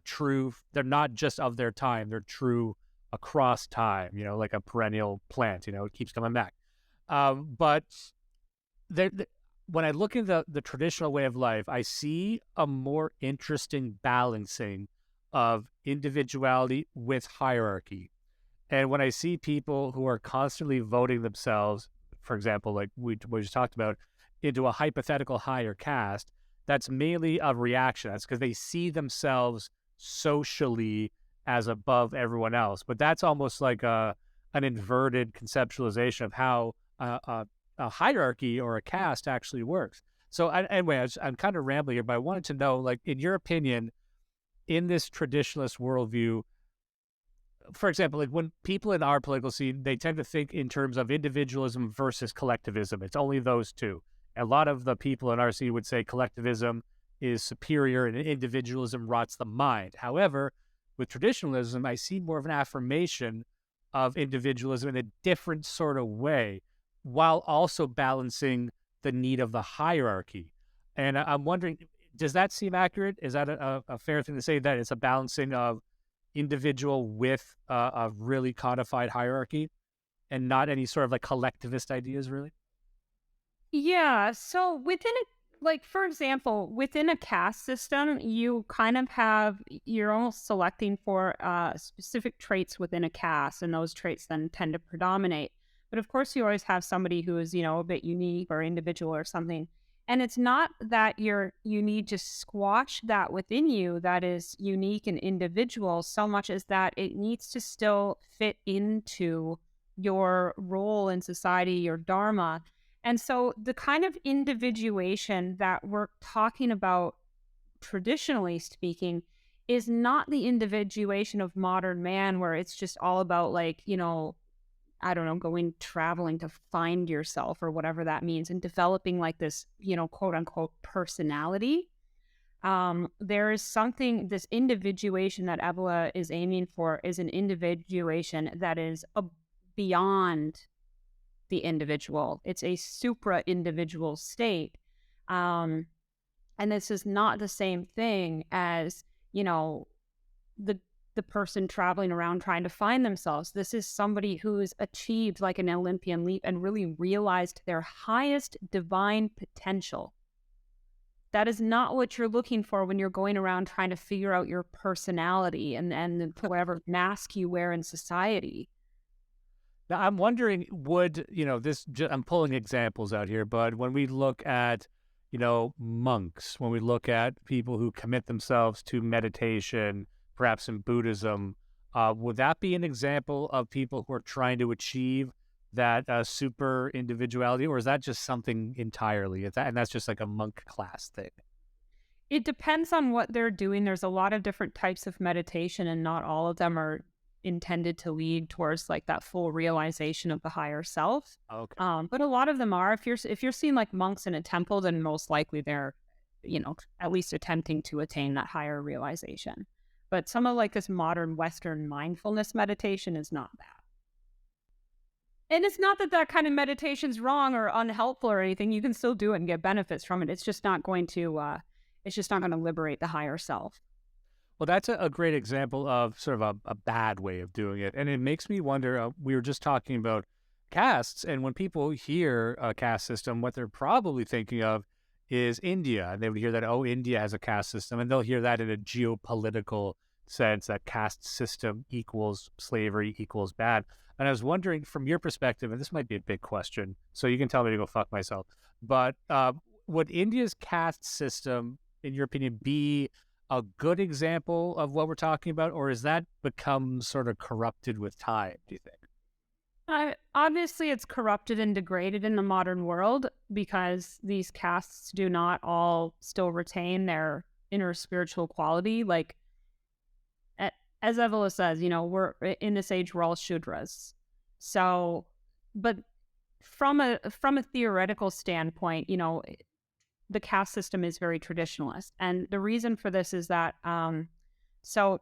true. They're not just of their time; they're true across time, like a perennial plant, it keeps coming back. But when I look at the traditional way of life, I see a more interesting balancing of individuality with hierarchy. And when I see people who are constantly voting themselves, for example, like we just talked about, into a hypothetical higher caste, that's mainly a reaction. That's because they see themselves socially as above everyone else. But that's almost like an inverted conceptualization of how a hierarchy or a caste actually works. So anyway, I'm kind of rambling here, but I wanted to know, like, in your opinion, in this traditionalist worldview, for example, like when people in our political scene, they tend to think in terms of individualism versus collectivism. It's only those two. A lot of the people in our scene would say collectivism is superior and individualism rots the mind. However, with traditionalism, I see more of an affirmation of individualism in a different sort of way, while also balancing the need of the hierarchy. And I'm wondering, does that seem accurate? Is that a fair thing to say, that it's a balancing of individual with a really codified hierarchy and not any sort of like collectivist ideas, really? Yeah. So within a, like, for example, within a caste system, you kind of have, you're almost selecting for specific traits within a caste, and those traits then tend to predominate. But of course, you always have somebody who is, a bit unique or individual or something. And it's not that you need to squash that within you that is unique and individual so much as that it needs to still fit into your role in society, your dharma. And so the kind of individuation that we're talking about, traditionally speaking, is not the individuation of modern man where it's just all about, like, I don't know, going traveling to find yourself or whatever that means, and developing like this, quote unquote personality. There is something, this individuation that Avola is aiming for is an individuation that is beyond the individual. It's a supra individual state. And this is not the same thing as, the person traveling around trying to find themselves. This is somebody who's achieved like an Olympian leap and really realized their highest divine potential. That is not what you're looking for when you're going around trying to figure out your personality and whatever mask you wear in society. Now, I'm wondering, would, I'm pulling examples out here, but when we look at, monks, when we look at people who commit themselves to meditation, perhaps in Buddhism, would that be an example of people who are trying to achieve that super individuality, or is that just something entirely? And that's just like a monk class thing? It depends on what they're doing. There's a lot of different types of meditation, and not all of them are intended to lead towards like that full realization of the higher self. Okay. But a lot of them are. If you're seeing like monks in a temple, then most likely they're, at least attempting to attain that higher realization. But some of like this modern Western mindfulness meditation is not that. And it's not that that kind of meditation is wrong or unhelpful or anything. You can still do it and get benefits from it. It's just not going to. It's just not going to liberate the higher self. Well, that's a great example of sort of a bad way of doing it. And it makes me wonder, we were just talking about castes, and when people hear a caste system, what they're probably thinking of is India. And they would hear that, oh, India has a caste system, and they'll hear that in a geopolitical sense, that caste system equals slavery equals bad. And I was wondering, from your perspective, and this might be a big question, so you can tell me to go fuck myself, but would India's caste system, in your opinion, be a good example of what we're talking about, or has that become sort of corrupted with time, do you think? Obviously, it's corrupted and degraded in the modern world because these castes do not all still retain their inner spiritual quality. Like, as Avola says, we're in this age, we're all Shudras. So, but from a theoretical standpoint, the caste system is very traditionalist. And the reason for this is that, so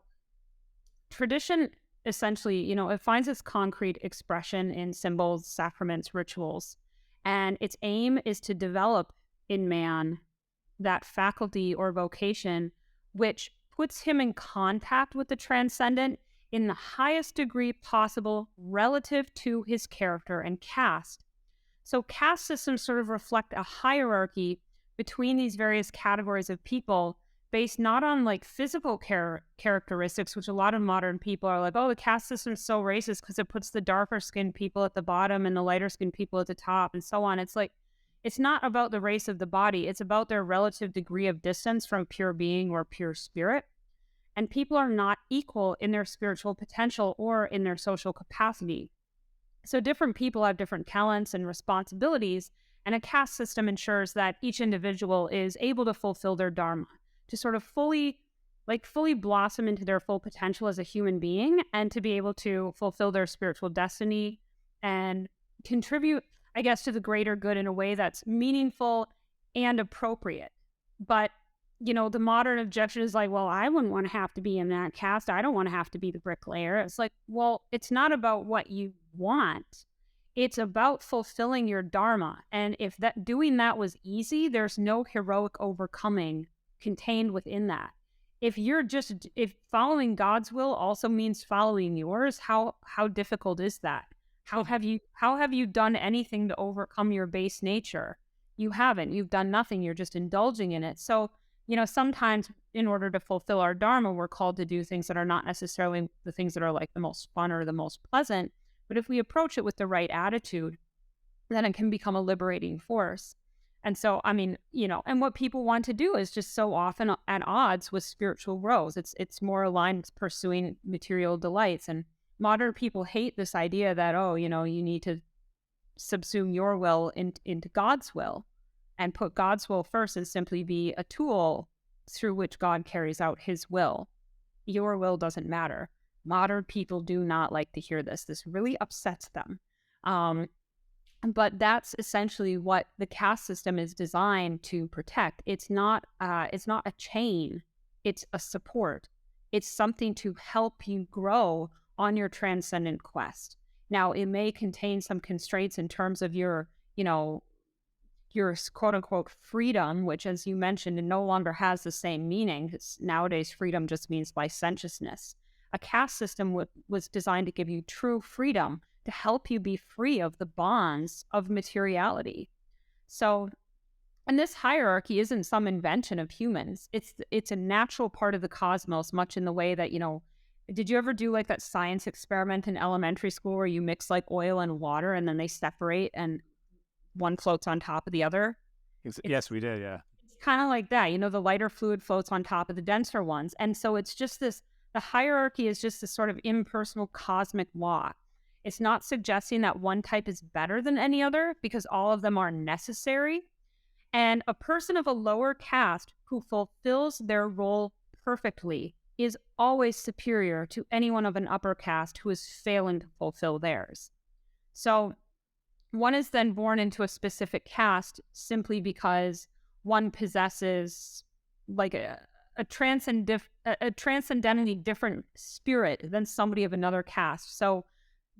tradition essentially, it finds its concrete expression in symbols, sacraments, rituals. And its aim is to develop in man that faculty or vocation which puts him in contact with the transcendent in the highest degree possible relative to his character and caste. So caste systems sort of reflect a hierarchy between these various categories of people based not on like physical characteristics, which a lot of modern people are like, oh, the caste system is so racist because it puts the darker skinned people at the bottom and the lighter skinned people at the top and so on. It's like, It's not about the race of the body. It's about their relative degree of distance from pure being or pure spirit. And people are not equal in their spiritual potential or in their social capacity. So different people have different talents and responsibilities, and a caste system ensures that each individual is able to fulfill their dharma, to sort of fully blossom into their full potential as a human being, and to be able to fulfill their spiritual destiny and contribute, I guess, to the greater good in a way that's meaningful and appropriate. But the modern objection is like, well, I wouldn't want to have to be in that caste. I don't want to have to be the bricklayer. It's like, well, it's not about what you want. It's about fulfilling your dharma. And if doing that was easy, there's no heroic overcoming contained within that. If following God's will also means following yours, how difficult is that? How have you done anything to overcome your base nature? You haven't. You've done nothing. You're just indulging in it. So, sometimes in order to fulfill our dharma, we're called to do things that are not necessarily the things that are like the most fun or the most pleasant. But if we approach it with the right attitude, then it can become a liberating force. And so, and what people want to do is just so often at odds with spiritual growth. It's more aligned with pursuing material delights. And modern people hate this idea that, you need to subsume your will into God's will and put God's will first and simply be a tool through which God carries out his will. Your will doesn't matter. Modern people do not like to hear this. This really upsets them. But that's essentially what the caste system is designed to protect. It's not a chain. It's a support. It's something to help you grow on your transcendent quest. Now, it may contain some constraints in terms of your quote unquote freedom, which, as you mentioned, it no longer has the same meaning. Nowadays, freedom just means licentiousness. A caste system was designed to give you true freedom, to help you be free of the bonds of materiality. So, and this hierarchy isn't some invention of humans. It's a natural part of the cosmos, much in the way that, did you ever do like that science experiment in elementary school where you mix like oil and water and then they separate and one floats on top of the other? Yes, we did, yeah. It's kind of like that. The lighter fluid floats on top of the denser ones. And so it's just the hierarchy is just this sort of impersonal cosmic law. It's not suggesting that one type is better than any other, because all of them are necessary. And a person of a lower caste who fulfills their role perfectly is always superior to anyone of an upper caste who is failing to fulfill theirs. So one is then born into a specific caste simply because one possesses like a transcendently different spirit than somebody of another caste. So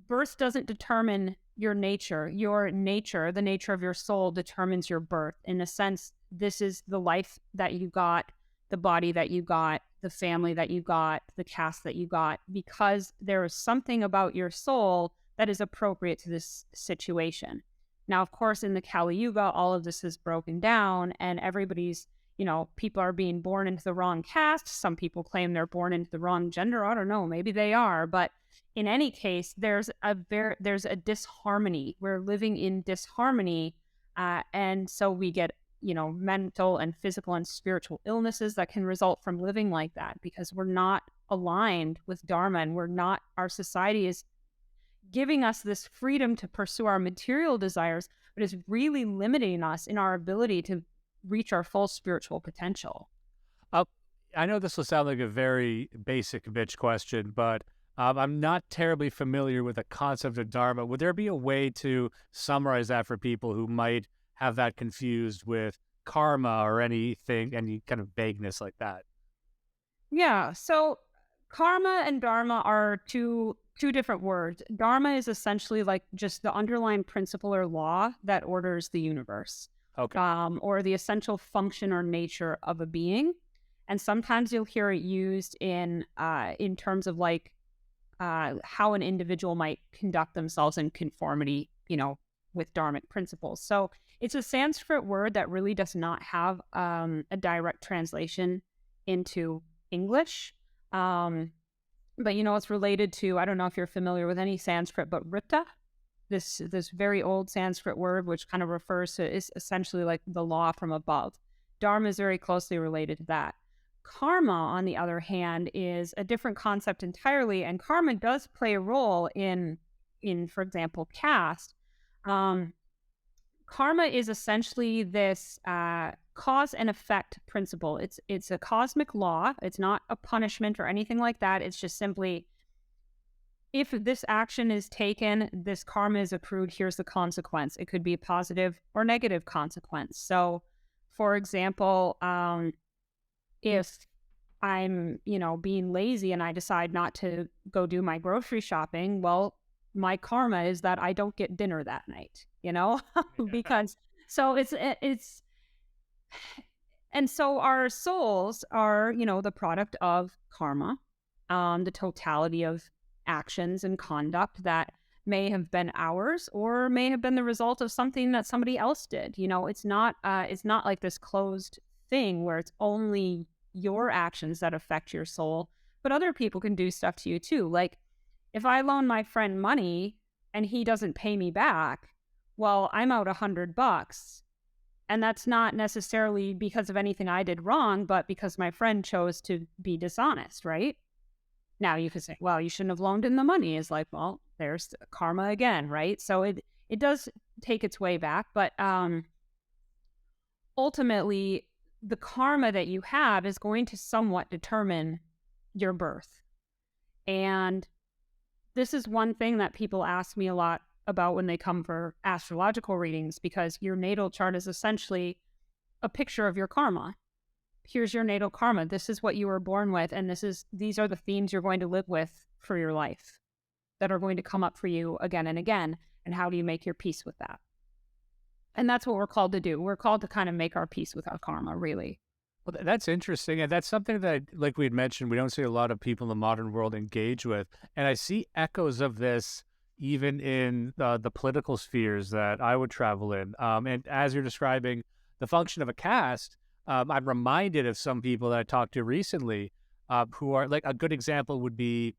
birth doesn't determine your nature. Your nature, the nature of your soul, determines your birth. In a sense, this is the life that you got, the body that you got, the family that you got, the caste that you got, because there is something about your soul that is appropriate to this situation. Now, of course, in the Kali Yuga, all of this is broken down and everybody's, people are being born into the wrong caste. Some people claim they're born into the wrong gender. I don't know, maybe they are. But in any case, there's a disharmony. We're living in disharmony. And so we get, mental and physical and spiritual illnesses that can result from living like that, because we're not aligned with Dharma, and our society is giving us this freedom to pursue our material desires, but is really limiting us in our ability to reach our full spiritual potential. I know this will sound like a very basic bitch question, but I'm not terribly familiar with the concept of Dharma. Would there be a way to summarize that for people who might have that confused with karma or anything, any kind of vagueness like that? Yeah, so karma and dharma are two different words. Dharma is essentially like just the underlying principle or law that orders the universe, Okay. or the essential function or nature of a being. And sometimes you'll hear it used in terms of like how an individual might conduct themselves in conformity, with dharmic principles. So it's a Sanskrit word that really does not have a direct translation into English. But it's related to, I don't know if you're familiar with any Sanskrit, but Rita. this very old Sanskrit word, which kind of refers to is essentially like the law from above. Dharma is very closely related to that. Karma, on the other hand, is a different concept entirely, and karma does play a role in for example, caste. Um, Karma is essentially this cause and effect principle. It's a cosmic law. It's not a punishment or anything like that. It's just simply, if this action is taken, this karma is accrued, here's the consequence. It could be a positive or negative consequence. So, for example, if I'm, being lazy and I decide not to go do my grocery shopping, well, my karma is that I don't get dinner that night, because so it's and so our souls are, the product of karma, the totality of actions and conduct that may have been ours or may have been the result of something that somebody else did. It's not like this closed thing where it's only your actions that affect your soul, but other people can do stuff to you too. Like if I loan my friend money and he doesn't pay me back, well, I'm out $100. And that's not necessarily because of anything I did wrong, but because my friend chose to be dishonest, right? Now you could say, well, you shouldn't have loaned him the money. It's like, well, there's karma again, right? So it does take its way back, but ultimately the karma that you have is going to somewhat determine your birth. And this is one thing that people ask me a lot about when they come for astrological readings, because your natal chart is essentially a picture of your karma. Here's your natal karma. This is what you were born with, and these are the themes you're going to live with for your life that are going to come up for you again and again. And how do you make your peace with that? And that's what we're called to do. We're called to kind of make our peace with our karma, really. Well, that's interesting. And that's something that, like we had mentioned, we don't see a lot of people in the modern world engage with. And I see echoes of this even in the political spheres that I would travel in. And as you're describing the function of a caste, I'm reminded of some people that I talked to recently who are like, a good example would be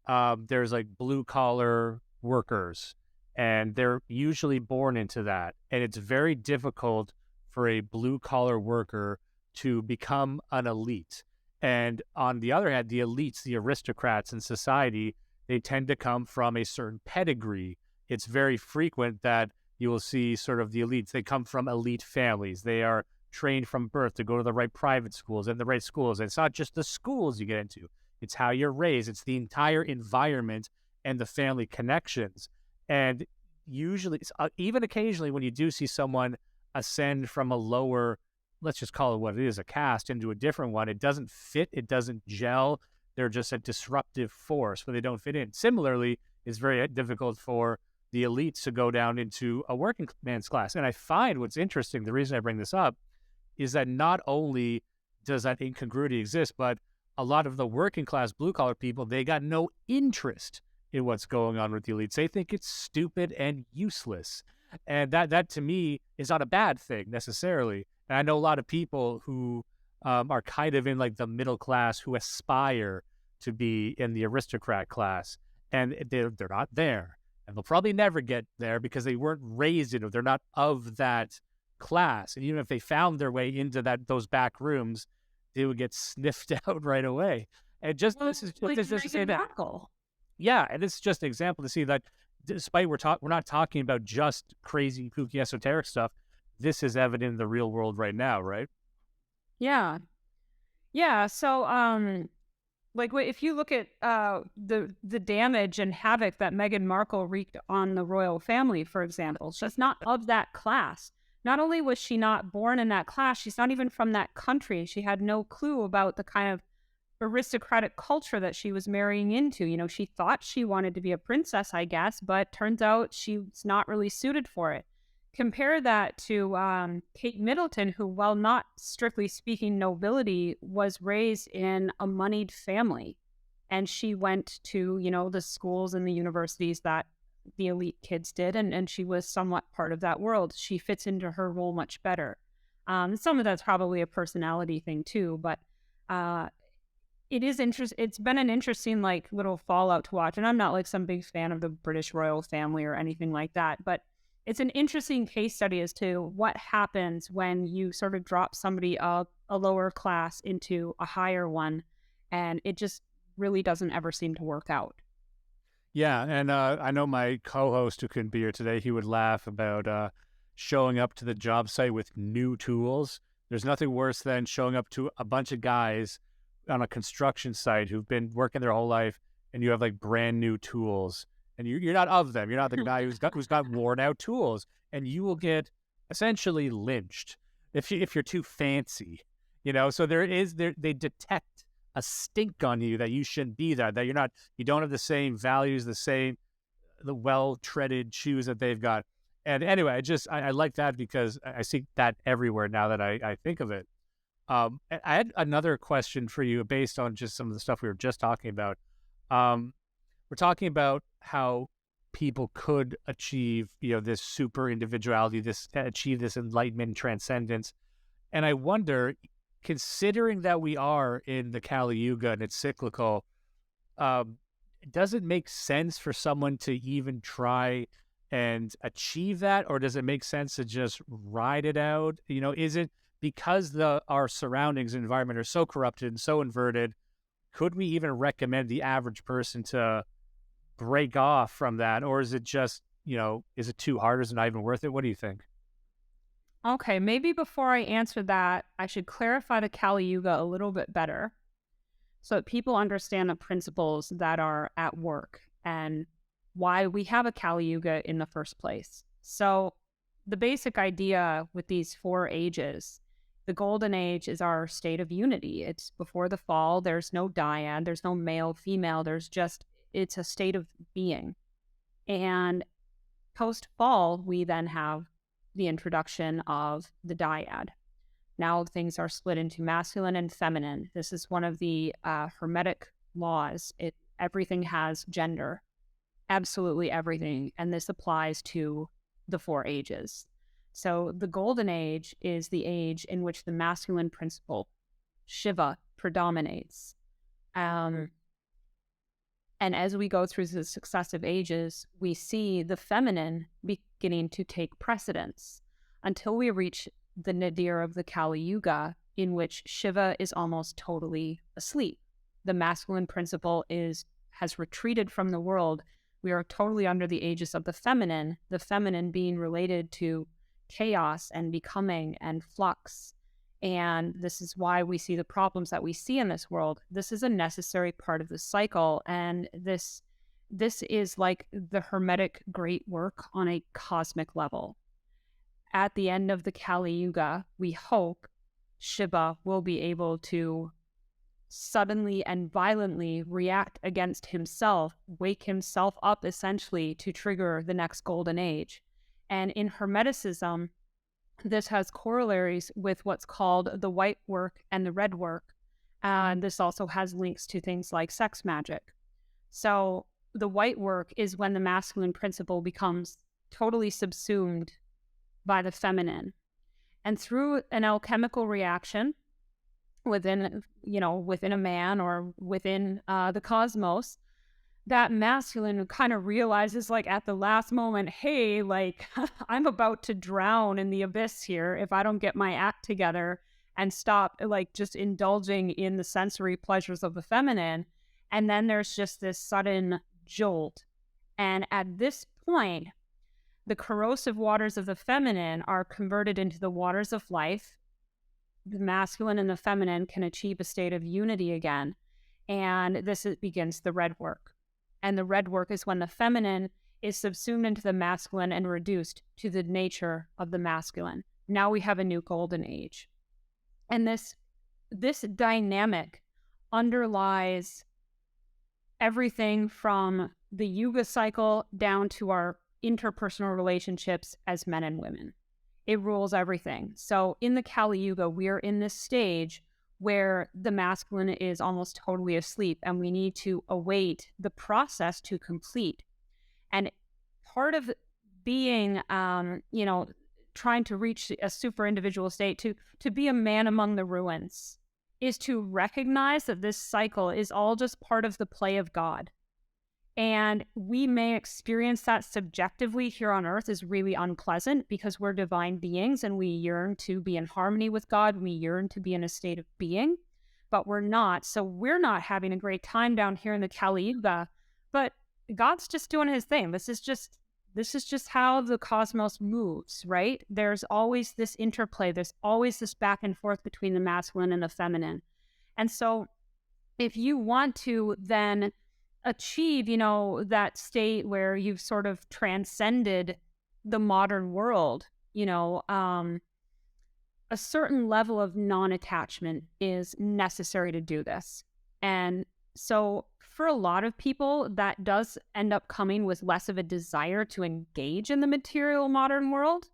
there's like blue collar workers, and they're usually born into that. And it's very difficult for a blue collar worker to become an elite. And on the other hand, the elites, the aristocrats in society, they tend to come from a certain pedigree. It's very frequent that you will see sort of the elites, they come from elite families. They are trained from birth to go to the right private schools and the right schools. And it's not just the schools you get into, it's how you're raised. It's the entire environment and the family connections. And usually, even occasionally, when you do see someone ascend from a lower, let's just call it what it is, a caste, into a different one, it doesn't fit, it doesn't gel. They're just a disruptive force where they don't fit in. Similarly, it's very difficult for the elites to go down into a working man's class. And I find what's interesting, the reason I bring this up, is that not only does that incongruity exist, but a lot of the working class blue collar people, they got no interest in what's going on with the elites. They think it's stupid and useless. And that to me is not a bad thing necessarily. And I know a lot of people who are kind of in like the middle class who aspire to be in the aristocrat class, and they're not there. And they'll probably never get there because they weren't raised in it. They're not of that class. And even if they found their way into those back rooms, they would get sniffed out right away. And just this is just to say that. Yeah, and this is just an example to see that despite we're not talking about just crazy, kooky, esoteric stuff. This is evident in the real world right now, right? Yeah. So, like if you look at the damage and havoc that Meghan Markle wreaked on the royal family, for example, she's not of that class. Not only was she not born in that class, she's not even from that country. She had no clue about the kind of aristocratic culture that she was marrying into. She thought she wanted to be a princess, I guess, but turns out she's not really suited for it. Compare that to Kate Middleton, who, while not strictly speaking nobility, was raised in a moneyed family. And she went to, the schools and the universities that the elite kids did, and she was somewhat part of that world. She fits into her role much better. Some of that's probably a personality thing too, but It is It's been an interesting like little fallout to watch, and I'm not like some big fan of the British royal family or anything like that, but it's an interesting case study as to what happens when you sort of drop somebody up a lower class into a higher one, and it just really doesn't ever seem to work out. Yeah, and I know my co-host who couldn't be here today, he would laugh about showing up to the job site with new tools. There's nothing worse than showing up to a bunch of guys on a construction site who've been working their whole life, and you have like brand new tools, and you're not of them. You're not the guy who's got worn out tools, and you will get essentially lynched if you're too fancy, you know. So they detect a stink on you that you shouldn't be there, that you don't have the same values, the well-treaded shoes that they've got. And anyway, I like that because I see that everywhere now that I think of it. I had another question for you based on just some of the stuff we were just talking about. We're talking about how people could achieve, this super individuality, achieve this enlightenment and transcendence. And I wonder, considering that we are in the Kali Yuga and it's cyclical, um, does it make sense for someone to even try and achieve that, or does it make sense to just ride it out? Is it because our surroundings and environment are so corrupted and so inverted? Could we even recommend the average person to break off from that, or is it just is it too hard? Is it not even worth it? What do you think? Okay, maybe before I answer that, I should clarify the Kali Yuga a little bit better so that people understand the principles that are at work and why we have a Kali Yuga in the first place. So, the basic idea with these four ages, the golden age is our state of unity. It's before the fall. There's no dyad, there's no male, female, it's a state of being. And post fall, we then have the introduction of the dyad. Now things are split into masculine and feminine. This is one of the Hermetic laws. Everything has gender, absolutely everything. And this applies to the four ages. So the golden age is the age in which the masculine principle, Shiva, predominates. And as we go through the successive ages, we see the feminine beginning to take precedence until we reach the nadir of the Kali Yuga, in which Shiva is almost totally asleep. The masculine principle has retreated from the world. We are totally under the aegis of the feminine being related to chaos and becoming and flux. And this is why we see the problems that we see in this world. This is a necessary part of the cycle. And this is like the Hermetic great work on a cosmic level. At the end of the Kali Yuga, we hope Shiva will be able to suddenly and violently react against himself, wake himself up essentially to trigger the next golden age. And in Hermeticism, this has corollaries with what's called the white work and the red work. And this also has links to things like sex magic. So the white work is when the masculine principle becomes totally subsumed by the feminine. And through an alchemical reaction within a man or within the cosmos, that masculine kind of realizes like at the last moment, hey, like I'm about to drown in the abyss here if I don't get my act together and stop like just indulging in the sensory pleasures of the feminine. And then there's just this sudden jolt. And at this point, the corrosive waters of the feminine are converted into the waters of life. The masculine and the feminine can achieve a state of unity again. And begins the red work. And the red work is when the feminine is subsumed into the masculine and reduced to the nature of the masculine. Now we have a new golden age. And this dynamic underlies everything from the Yuga cycle down to our interpersonal relationships as men and women. It rules everything. So in the Kali Yuga, we are in this stage where the masculine is almost totally asleep and we need to await the process to complete. And part of being, trying to reach a super individual state, to be a man among the ruins is to recognize that this cycle is all just part of the play of God. And we may experience that subjectively here on earth as really unpleasant because we're divine beings and we yearn to be in harmony with God. We yearn to be in a state of being, but we're not. So we're not having a great time down here in the Kali Yuga, but God's just doing his thing. This is just how the cosmos moves, right? There's always this interplay. There's always this back and forth between the masculine and the feminine. And so if you want to then achieve, that state where you've sort of transcended the modern world, a certain level of non-attachment is necessary to do this. And so for a lot of people, that does end up coming with less of a desire to engage in the material modern world.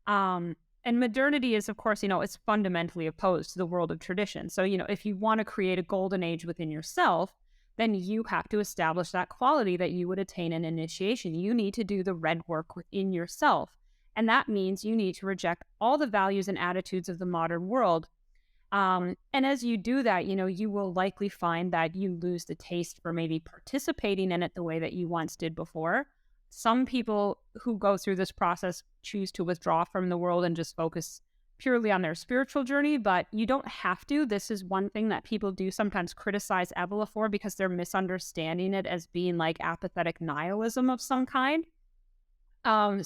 And modernity is, of course, it's fundamentally opposed to the world of tradition. So, if you want to create a golden age within yourself, then you have to establish that quality that you would attain in initiation. You need to do the red work within yourself. And that means you need to reject all the values and attitudes of the modern world. And as you do that, you will likely find that you lose the taste for maybe participating in it the way that you once did before. Some people who go through this process choose to withdraw from the world and just focus purely on their spiritual journey, but you don't have to. This is one thing that people do sometimes criticize Avola for because they're misunderstanding it as being like apathetic nihilism of some kind. And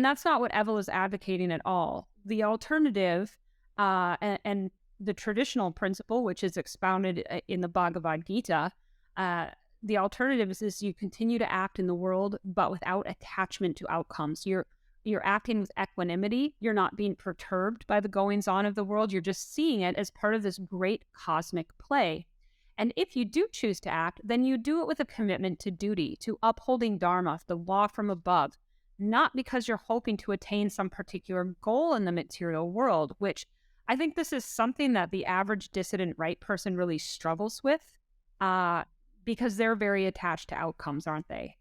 that's not what Avola is advocating at all. The alternative and the traditional principle, which is expounded in the Bhagavad Gita, the alternative is you continue to act in the world, but without attachment to outcomes. You're acting with equanimity. You're not being perturbed by the goings on of the world. You're just seeing it as part of this great cosmic play. And if you do choose to act, then you do it with a commitment to duty, to upholding Dharma, the law from above, not because you're hoping to attain some particular goal in the material world, which I think this is something that the average dissident right person really struggles with because they're very attached to outcomes, aren't they?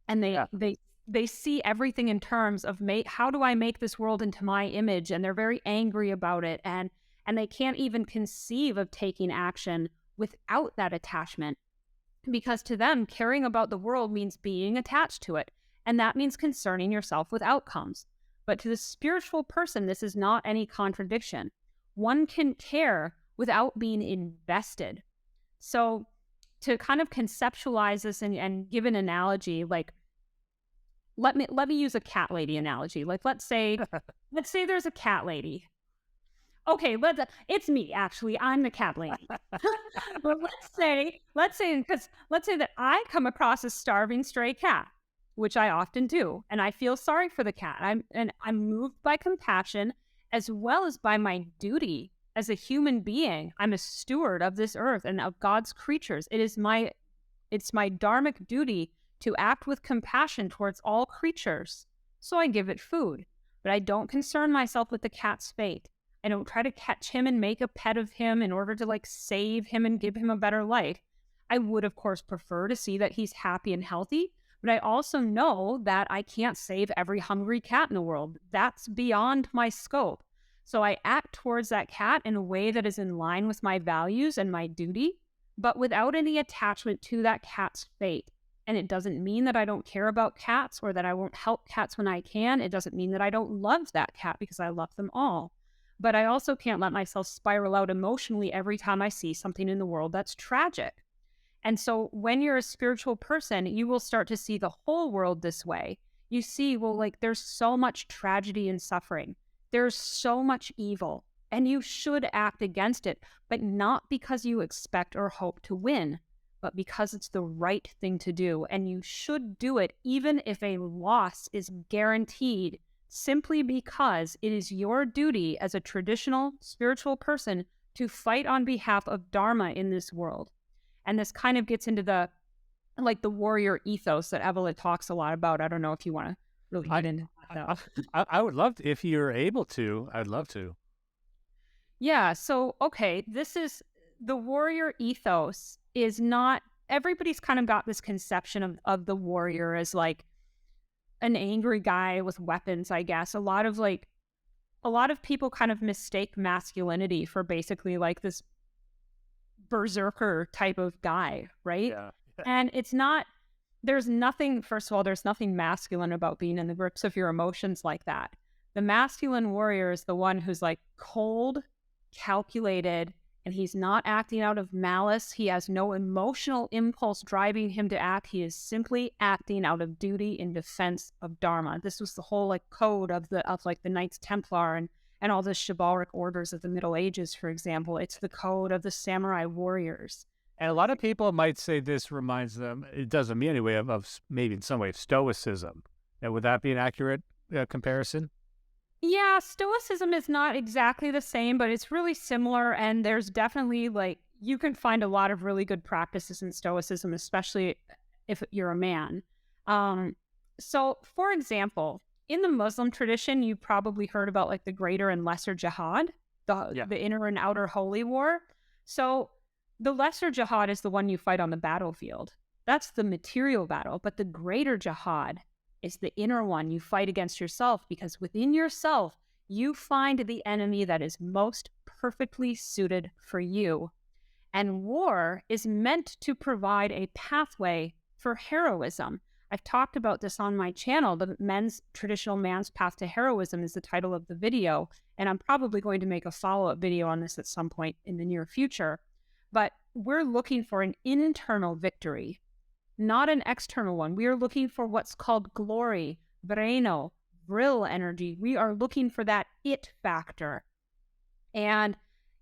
And they see everything in terms of how do I make this world into my image? And they're very angry about it. And they can't even conceive of taking action without that attachment, because to them, caring about the world means being attached to it. And that means concerning yourself with outcomes. But to the spiritual person, this is not any contradiction. One can care without being invested. So to kind of conceptualize this and give an analogy, like, let me use a cat lady analogy. Like, let's say there's a cat lady. Okay, it's me, actually. I'm the cat lady. But let's say that I come across a starving stray cat, which I often do, and I feel sorry for the cat. I'm moved by compassion as well as by my duty as a human being. I'm a steward of this earth and of God's creatures. It's my dharmic duty to act with compassion towards all creatures. So I give it food, but I don't concern myself with the cat's fate. I don't try to catch him and make a pet of him in order to save him and give him a better life. I would, of course, prefer to see that he's happy and healthy, but I also know that I can't save every hungry cat in the world. That's beyond my scope. So I act towards that cat in a way that is in line with my values and my duty, but without any attachment to that cat's fate. And it doesn't mean that I don't care about cats or that I won't help cats when I can. It doesn't mean that I don't love that cat, because I love them all. But I also can't let myself spiral out emotionally every time I see something in the world that's tragic. And so when you're a spiritual person, you will start to see the whole world this way. You see, there's so much tragedy and suffering. There's so much evil, and you should act against it, but not because you expect or hope to win, but because it's the right thing to do. And you should do it even if a loss is guaranteed, simply because it is your duty as a traditional spiritual person to fight on behalf of Dharma in this world. And this kind of gets into the warrior ethos that Avola talks a lot about. I don't know if you want to really get into that. I would love to, if you're able to. I'd love to. Yeah. So, okay, this is the warrior ethos. Is not, everybody's kind of got this conception of the warrior as an angry guy with weapons, I guess. A lot of a lot of people kind of mistake masculinity for basically like this berserker type of guy, right? Yeah. And it's not, there's nothing, first of all, there's nothing masculine about being in the grips of your emotions like that. The masculine warrior is the one who's like cold, calculated, and he's not acting out of malice. He has no emotional impulse driving him to act. He is simply acting out of duty in defense of Dharma. This was the whole like code of the Knights Templar and all the chivalric orders of the Middle Ages, for example. It's the code of the samurai warriors. And a lot of people might say this reminds them, it doesn't me anyway, of maybe in some way of Stoicism. And would that be an accurate comparison? Yeah, Stoicism is not exactly the same, but it's really similar. And there's definitely like, you can find a lot of really good practices in Stoicism, especially if you're a man. So, for example, in the Muslim tradition, you probably heard about like the greater and lesser jihad, the inner and outer holy war. So, the lesser jihad is the one you fight on the battlefield. That's the material battle. But the greater jihad is the inner one. You fight against yourself because within yourself, you find the enemy that is most perfectly suited for you. And war is meant to provide a pathway for heroism. I've talked about this on my channel. The traditional man's path to heroism is the title of the video. And I'm probably going to make a follow-up video on this at some point in the near future. But we're looking for an internal victory, not an external one. We are looking for what's called glory, vreno, vril energy. We are looking for that it factor. And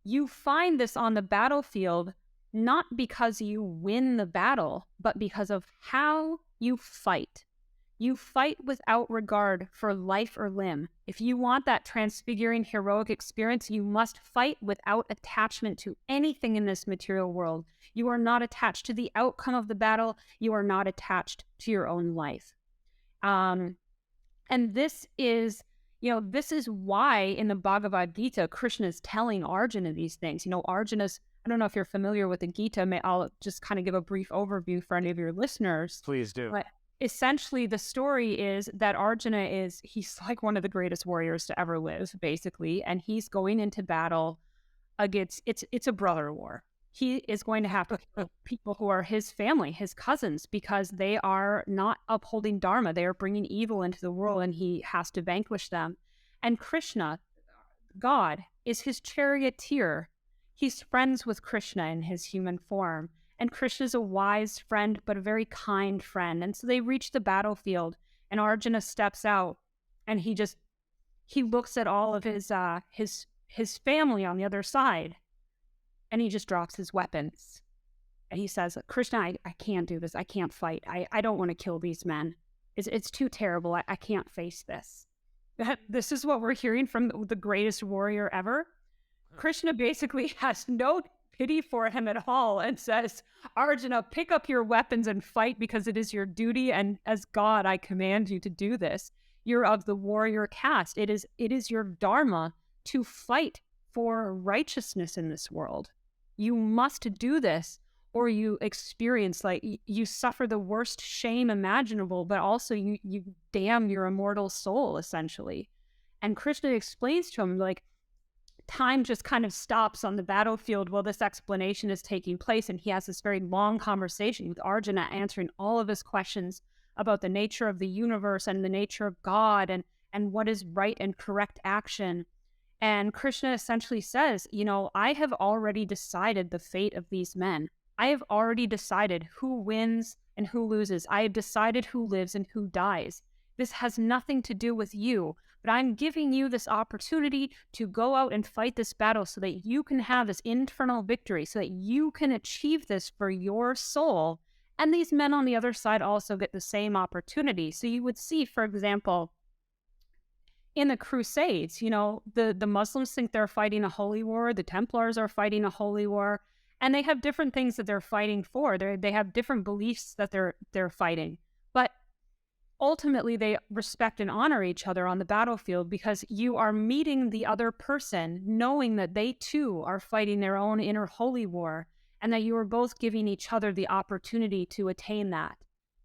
you find this on the battlefield, not because you win the battle, but because of how you fight. You fight without regard for life or limb. If you want that transfiguring heroic experience, you must fight without attachment to anything in this material world. You are not attached to the outcome of the battle. You are not attached to your own life. And this is, this is why in the Bhagavad Gita, Krishna is telling Arjuna these things. Arjuna's, I don't know if you're familiar with the Gita. I'll just kind of give a brief overview for any of your listeners. Please do. But essentially, the story is that Arjuna he's like one of the greatest warriors to ever live, basically. And he's going into battle against, it's a brother war. He is going to have to kill people who are his family, his cousins, because they are not upholding Dharma. They are bringing evil into the world, and he has to vanquish them. And Krishna, God, is his charioteer. He's friends with Krishna in his human form. And Krishna's a wise friend, but a very kind friend. And so they reach the battlefield, and Arjuna steps out, and he looks at all of his family on the other side, and he just drops his weapons. And he says, Krishna, I can't do this. I can't fight. I don't want to kill these men. It's too terrible. I can't face this. This is what we're hearing from the greatest warrior ever. Krishna basically has no pity for him at all and says, Arjuna, pick up your weapons and fight, because it is your duty, and as God, I command you to do this. You're of the warrior caste. It is your dharma to fight for righteousness in this world. You must do this, or you experience, you suffer the worst shame imaginable, but also you damn your immortal soul, essentially. And Krishna explains to him, time just kind of stops on the battlefield while this explanation is taking place. And he has this very long conversation with Arjuna, answering all of his questions about the nature of the universe and the nature of God and what is right and correct action. And Krishna essentially says, I have already decided the fate of these men. I have already decided who wins and who loses. I have decided who lives and who dies. This has nothing to do with you. But I'm giving you this opportunity to go out and fight this battle so that you can have this internal victory, so that you can achieve this for your soul. And these men on the other side also get the same opportunity. So you would see, for example, in the Crusades, the Muslims think they're fighting a holy war. The Templars are fighting a holy war. And they have different things that they're fighting for. They have different beliefs that they're fighting. But ultimately, they respect and honor each other on the battlefield, because you are meeting the other person knowing that they too are fighting their own inner holy war, and that you are both giving each other the opportunity to attain that.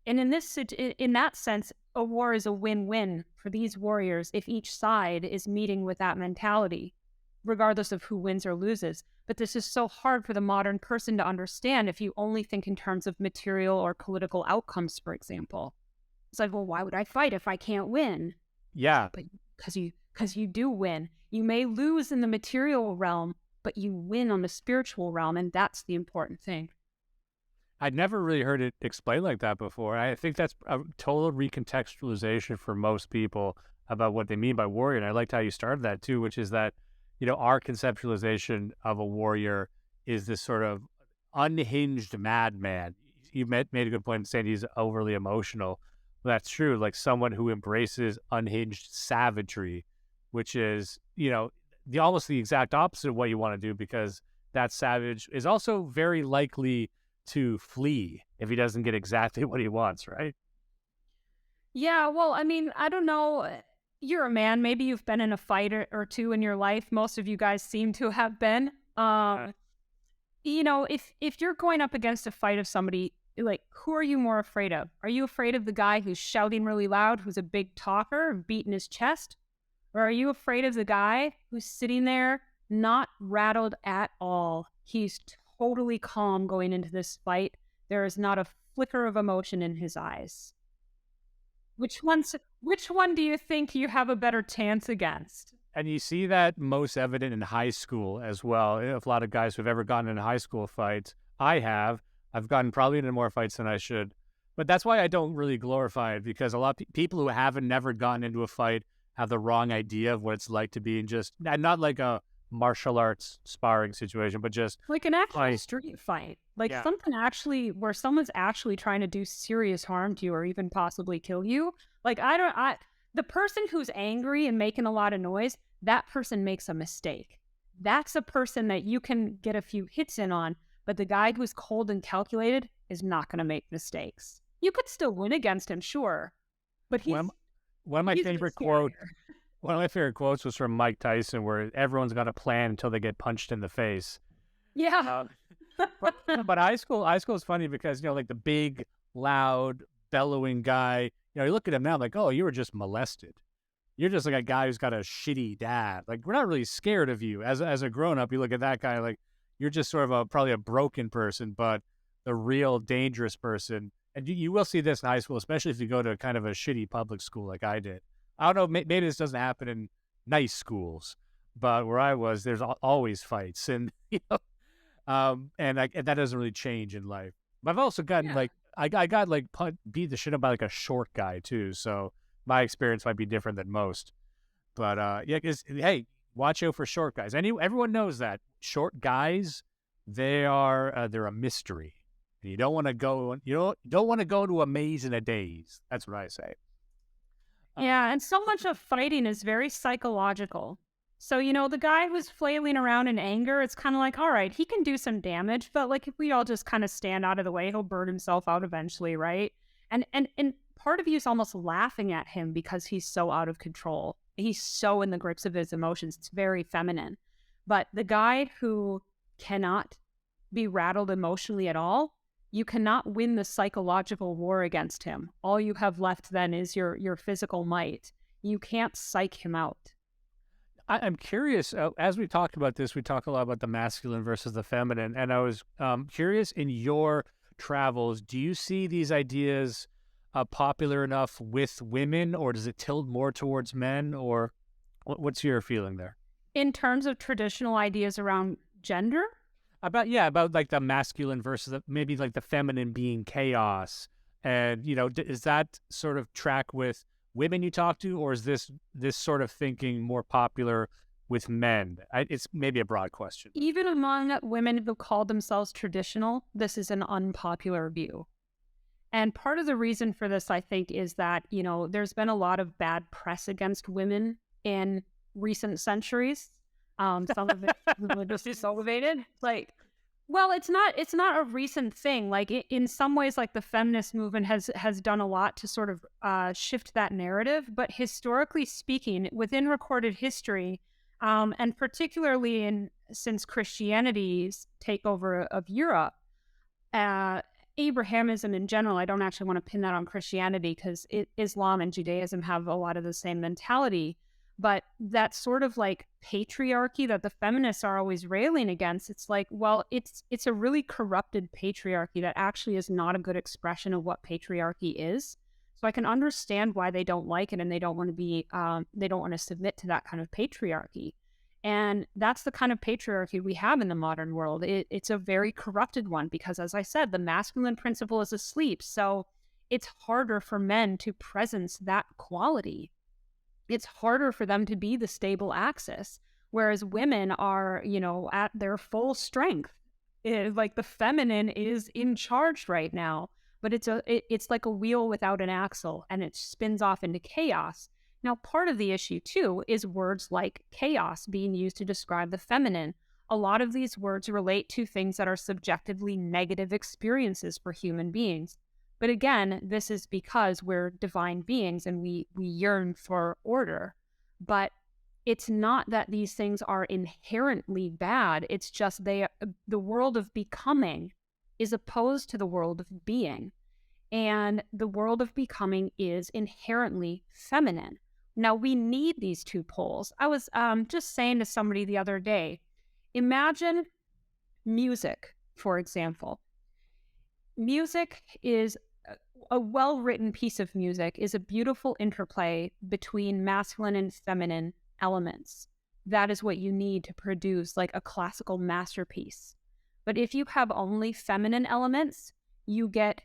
And in that sense, a war is a win-win for these warriors if each side is meeting with that mentality, regardless of who wins or loses. But this is so hard for the modern person to understand if you only think in terms of material or political outcomes, for example. It's like, well, why would I fight if I can't win? Yeah. But because you do win. You may lose in the material realm, but you win on the spiritual realm, and that's the important thing. I'd never really heard it explained like that before. I think that's a total recontextualization for most people about what they mean by warrior. And I liked how you started that too, which is that, our conceptualization of a warrior is this sort of unhinged madman. You made a good point in saying he's overly emotional. Well, that's true. Like someone who embraces unhinged savagery, which is, almost the exact opposite of what you want to do, because that savage is also very likely to flee if he doesn't get exactly what he wants, right? Yeah, well, I mean, I don't know. You're a man. Maybe you've been in a fight or two in your life. Most of you guys seem to have been. If you're going up against a fight of somebody, like, who are you more afraid of? Are you afraid of the guy who's shouting really loud, who's a big talker, beating his chest? Or are you afraid of the guy who's sitting there, not rattled at all? He's totally calm going into this fight. There is not a flicker of emotion in his eyes. Which one do you think you have a better chance against? And you see that most evident in high school as well. If a lot of guys who've ever gotten in high school fights, I've gotten probably into more fights than I should. But that's why I don't really glorify it, because a lot of people who haven't never gotten into a fight have the wrong idea of what it's like to be in and not like a martial arts sparring situation, but just like an actual street fight, like something actually where someone's actually trying to do serious harm to you or even possibly kill you. Like the person who's angry and making a lot of noise, that person makes a mistake. That's a person that you can get a few hits in on, but the guy who's cold and calculated is not going to make mistakes. You could still win against him, sure, but he's one of my favorite quotes. One of my favorite quotes was from Mike Tyson, where everyone's got a plan until they get punched in the face. Yeah. But high school is funny because, like the big, loud, bellowing guy, you look at him now like, oh, you were just molested. You're just like a guy who's got a shitty dad. Like, we're not really scared of you. As a grown-up, you look at that guy like, you're just sort of probably a broken person, but the real dangerous person. And you will see this in high school, especially if you go to kind of a shitty public school like I did. I don't know, maybe this doesn't happen in nice schools, but where I was, there's always fights, and and that doesn't really change in life. But I've also gotten I got beat the shit up by like a short guy too, so my experience might be different than most. But hey, watch out for short guys. Everyone knows that short guys, they're a mystery. And you don't want to go to a maze in a daze. That's what I say. Yeah, and so much of fighting is very psychological. So, the guy who's flailing around in anger, it's kind of like, all right, he can do some damage, but like if we all just kind of stand out of the way, he'll burn himself out eventually, right? And part of you is almost laughing at him because he's so out of control. He's so in the grips of his emotions. It's very feminine. But the guy who cannot be rattled emotionally at all, you cannot win the psychological war against him. All you have left then is your physical might. You can't psych him out. I'm curious, as we talked about this, we talk a lot about the masculine versus the feminine. And I was curious, in your travels, do you see these ideas popular enough with women, or does it tilt more towards men, or what's your feeling there? In terms of traditional ideas around gender? About like the masculine versus maybe like the feminine being chaos. And, is that sort of track with women you talk to, or is this sort of thinking more popular with men? It's maybe a broad question. Even among women who call themselves traditional, this is an unpopular view. And part of the reason for this, I think, is that, there's been a lot of bad press against women in recent centuries. Some of it religiously motivated. Well, it's not a recent thing. Like in some ways, like the feminist movement has done a lot to sort of shift that narrative. But historically speaking, within recorded history, and particularly since Christianity's takeover of Europe, Abrahamism in general, I don't actually want to pin that on Christianity because Islam and Judaism have a lot of the same mentality. But that sort of like patriarchy that the feminists are always railing against, it's like, well, it's a really corrupted patriarchy that actually is not a good expression of what patriarchy is. So I can understand why they don't like it and they don't want to submit to that kind of patriarchy. And that's the kind of patriarchy we have in the modern world. It's a very corrupted one because, as I said, the masculine principle is asleep. So it's harder for men to presence that quality. It's harder for them to be the stable axis, whereas women are, at their full strength. Like the feminine is in charge right now, but it's like a wheel without an axle, and it spins off into chaos. Now, part of the issue, too, is words like chaos being used to describe the feminine. A lot of these words relate to things that are subjectively negative experiences for human beings. But again, this is because we're divine beings and we yearn for order. But it's not that these things are inherently bad. It's just the world of becoming is opposed to the world of being. And the world of becoming is inherently feminine. Now, we need these two poles. I was just saying to somebody the other day, imagine music, for example. Music is a well-written piece of music is a beautiful interplay between masculine and feminine elements. That is what you need to produce like a classical masterpiece. But if you have only feminine elements, you get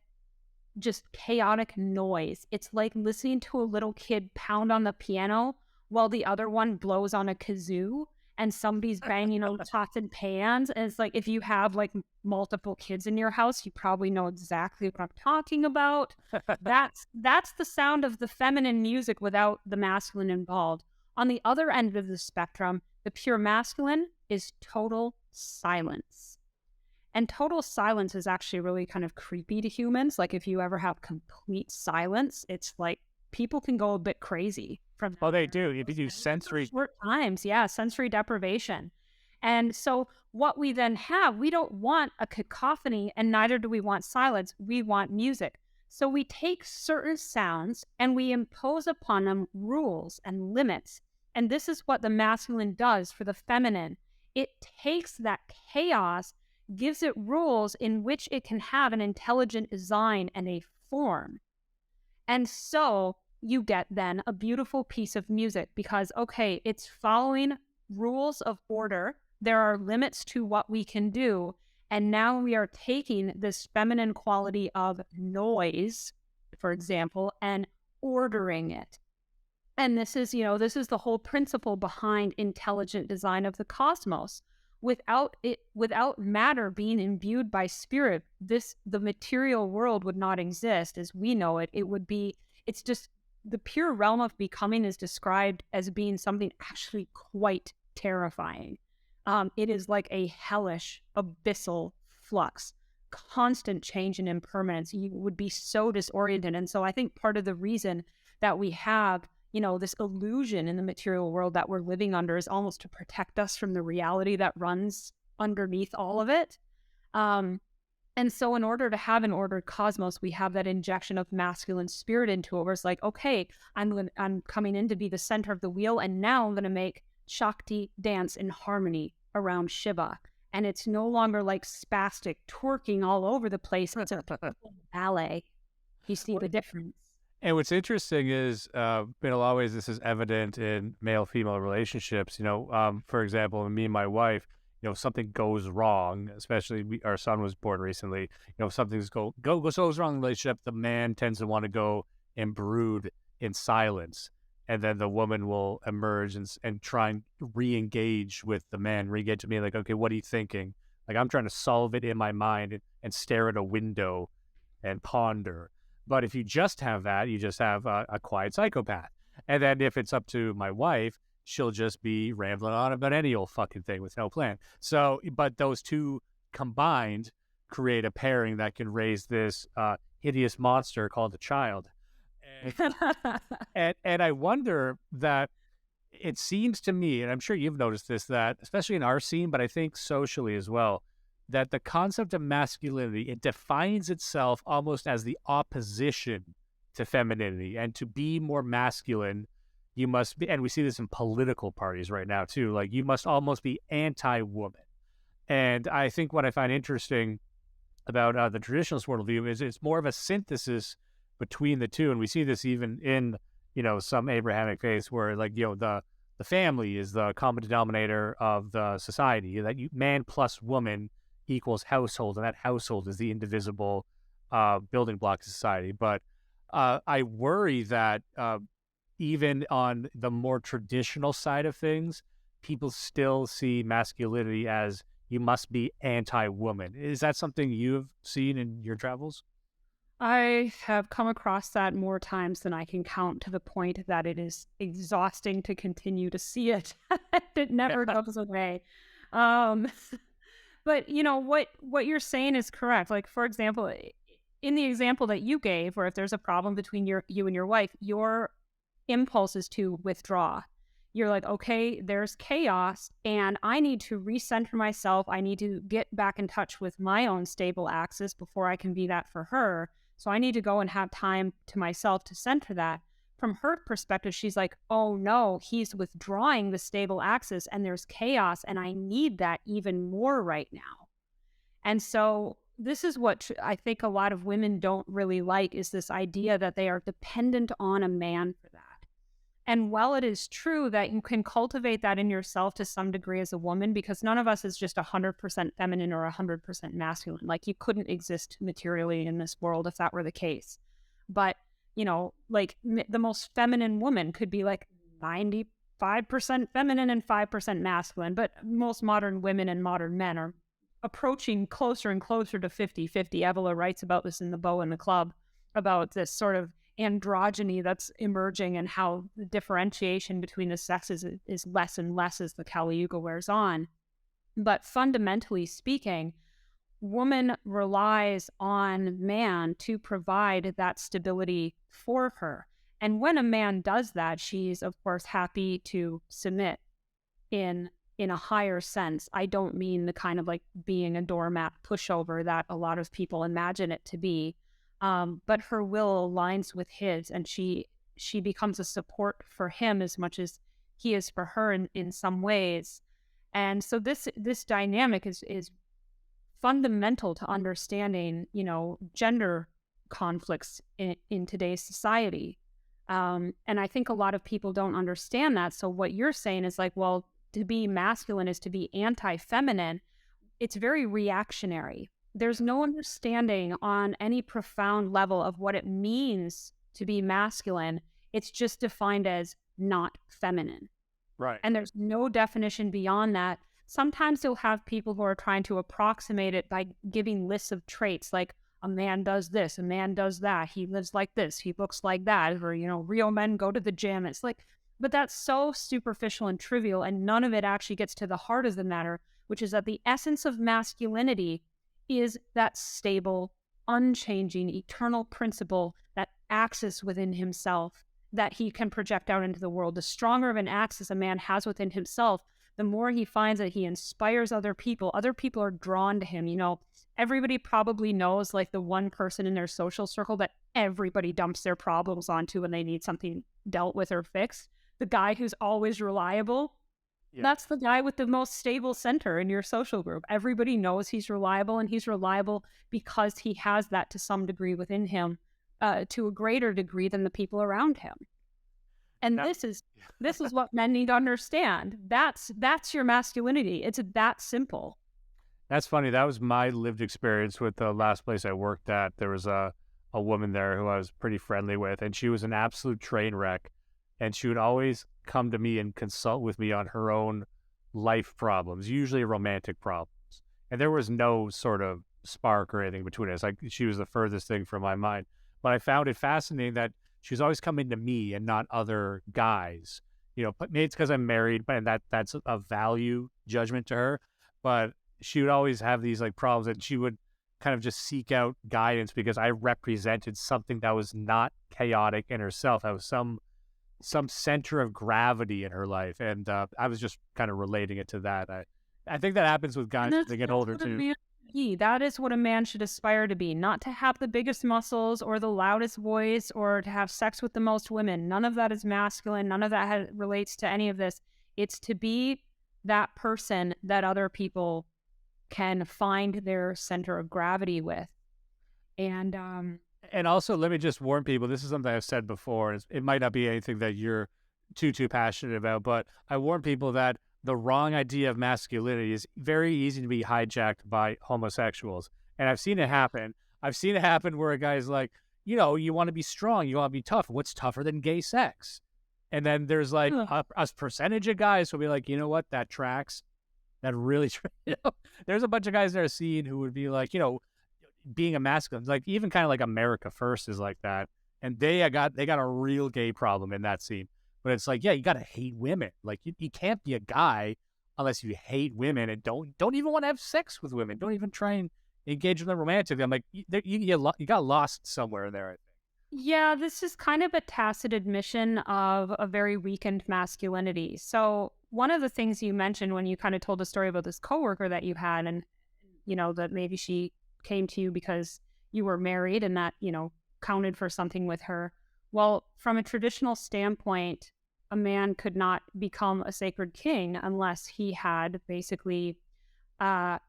just chaotic noise. It's like listening to a little kid pound on the piano while the other one blows on a kazoo and somebody's banging on pots and pans. And it's like, if you have like multiple kids in your house, you probably know exactly what I'm talking about. That's the sound of the feminine music without the masculine involved. On the other end of the spectrum, the pure masculine is total silence. And total silence is actually really kind of creepy to humans. Like if you ever have complete silence, it's like people can go a bit crazy from that. Oh, they do. If you do sensory short times, yeah, sensory deprivation. And so what we then have, we don't want a cacophony and neither do we want silence. We want music. So we take certain sounds and we impose upon them rules and limits. And this is what the masculine does for the feminine. It takes that chaos, gives it rules in which it can have an intelligent design and a form. And so you get then a beautiful piece of music because, okay, it's following rules of order. There are limits to what we can do. And now we are taking this feminine quality of noise, for example, and ordering it. And this is the whole principle behind intelligent design of the cosmos. Without matter being imbued by spirit, the material world would not exist as we know it. It's just the pure realm of becoming is described as being something actually quite terrifying. It is like a hellish, abyssal flux, constant change and impermanence. You would be so disoriented. And so I think part of the reason that we have this illusion in the material world that we're living under is almost to protect us from the reality that runs underneath all of it. And so in order to have an ordered cosmos, we have that injection of masculine spirit into it, where it's like, okay, I'm coming in to be the center of the wheel, and now I'm going to make Shakti dance in harmony around Shiva. And it's no longer like spastic twerking all over the place. It's a ballet. You see the difference. And what's interesting is, in a lot of ways, this is evident in male-female relationships. For example, me and my wife, something goes wrong, especially our son was born recently. Something goes wrong in the relationship, the man tends to want to go and brood in silence. And then the woman will emerge and try and re-engage with the man, re-engage to me like, okay, what are you thinking? Like, I'm trying to solve it in my mind and stare at a window and ponder. But if you just have that, you just have a quiet psychopath. And then if it's up to my wife, she'll just be rambling on about any old fucking thing with no plan. So, but those two combined create a pairing that can raise this hideous monster called a child. And I wonder that it seems to me, and I'm sure you've noticed this, that especially in our scene, but I think socially as well, that the concept of masculinity, it defines itself almost as the opposition to femininity. And to be more masculine, you must be, and we see this in political parties right now too, like you must almost be anti-woman. And I think what I find interesting about the traditionalist worldview is it's more of a synthesis between the two. And we see this even in, some Abrahamic faiths where the family is the common denominator of the society, that man plus woman equals household, and that household is the indivisible building block of society. But I worry that even on the more traditional side of things, people still see masculinity as you must be anti-woman. Is that something you've seen in your travels? I have come across that more times than I can count, to the point that it is exhausting to continue to see it. It never goes away. Um, but what you're saying is correct. Like, for example, in the example that you gave, where if there's a problem between you and your wife, your impulse is to withdraw. You're like, okay, there's chaos and I need to recenter myself. I need to get back in touch with my own stable axis before I can be that for her. So I need to go and have time to myself to center that. From her perspective, she's like, oh no, he's withdrawing the stable axis and there's chaos and I need that even more right now. And so this is what I think a lot of women don't really like, is this idea that they are dependent on a man for that. And while it is true that you can cultivate that in yourself to some degree as a woman, because none of us is just 100% feminine or 100% masculine. Like, you couldn't exist materially in this world if that were the case. But, the most feminine woman could be like 95% feminine and 5% masculine. But most modern women and modern men are approaching closer and closer to 50-50. Avola writes about this in The Bow and the Club, about this sort of androgyny that's emerging and how the differentiation between the sexes is less and less as the Kali Yuga wears on. But fundamentally speaking, woman relies on man to provide that stability for her. And when a man does that, she's of course happy to submit in a higher sense. I don't mean the kind of like being a doormat pushover that a lot of people imagine it to be. But her will aligns with his, and she becomes a support for him as much as he is for her in some ways. And so this dynamic is fundamental to understanding, gender conflicts in today's society. And I think a lot of people don't understand that. So what you're saying is like, well, to be masculine is to be anti-feminine. It's very reactionary. There's no understanding on any profound level of what it means to be masculine. It's just defined as not feminine. Right. And there's no definition beyond that. Sometimes you'll have people who are trying to approximate it by giving lists of traits, like a man does this, a man does that, he lives like this, he looks like that, or, real men go to the gym. It's like, but that's so superficial and trivial, and none of it actually gets to the heart of the matter, which is that the essence of masculinity is that stable, unchanging, eternal principle, that axis within himself that he can project out into the world. The stronger of an axis a man has within himself, the more he finds that he inspires other people. Other people are drawn to him. Everybody probably knows like the one person in their social circle that everybody dumps their problems onto when they need something dealt with or fixed. The guy who's always reliable. Yeah. That's the guy with the most stable center in your social group. Everybody knows he's reliable, and he's reliable because he has that to some degree within him, to a greater degree than the people around him. And this is what men need to understand. That's your masculinity. It's that simple. That's funny. That was my lived experience with the last place I worked at. There was a woman there who I was pretty friendly with, and she was an absolute train wreck. And she would always come to me and consult with me on her own life problems, usually romantic problems. And there was no sort of spark or anything between us. Like, she was the furthest thing from my mind. But I found it fascinating that she was always coming to me and not other guys. But maybe it's because I'm married, and that's a value judgment to her. But she would always have these like problems, and she would kind of just seek out guidance because I represented something that was not chaotic in herself. That was some center of gravity in her life, and I was just kind of relating it to that. I think that happens with guys as they get older too. be. That is what a man should aspire to be, not to have the biggest muscles or the loudest voice or to have sex with the most women. None of that is masculine. None of that relates to any of this. It's to be that person that other people can find their center of gravity with. And also, let me just warn people, this is something I've said before. It might not be anything that you're too passionate about, but I warn people that the wrong idea of masculinity is very easy to be hijacked by homosexuals. And I've seen it happen. I've seen it happen where a guy's like, you know, you want to be strong, you want to be tough. What's tougher than gay sex? And then there's like a percentage of guys who'll be like, you know what, that tracks. That really, there's a bunch of guys in our scene who would be like, you know, being a masculine, like even kind of like America First is like that. And they got a real gay problem in that scene. But it's like, yeah, you got to hate women. Like you can't be a guy unless you hate women and don't even want to have sex with women. Don't even try and engage with them romantically. I'm like, you got lost somewhere in there, I think. Yeah, this is kind of a tacit admission of a very weakened masculinity. So one of the things you mentioned when you kind of told the story about this coworker that you had, and you know that maybe she came to you because you were married and that, you know, counted for something with her. Well, from a traditional standpoint, a man could not become a sacred king unless he had basically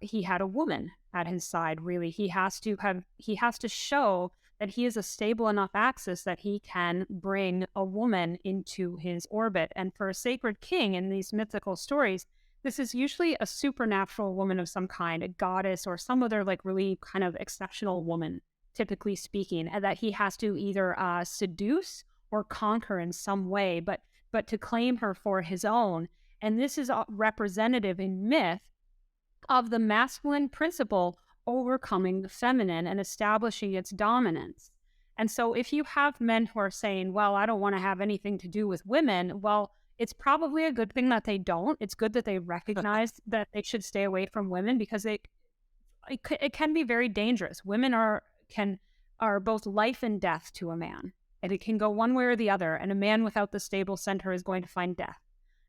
he had a woman at his side. Really, he has to show that he is a stable enough axis that he can bring a woman into his orbit. And for a sacred king in these mythical stories, this is usually a supernatural woman of some kind, a goddess or some other like really kind of exceptional woman, typically speaking, and that he has to either seduce or conquer in some way, but to claim her for his own. And this is representative in myth of the masculine principle overcoming the feminine and establishing its dominance. And so if you have men who are saying, well, I don't want to have anything to do with women, well, it's probably a good thing that they don't. It's good that they recognize that they should stay away from women because it can be very dangerous. Women are both life and death to a man, and it can go one way or the other. And a man without the stable center is going to find death.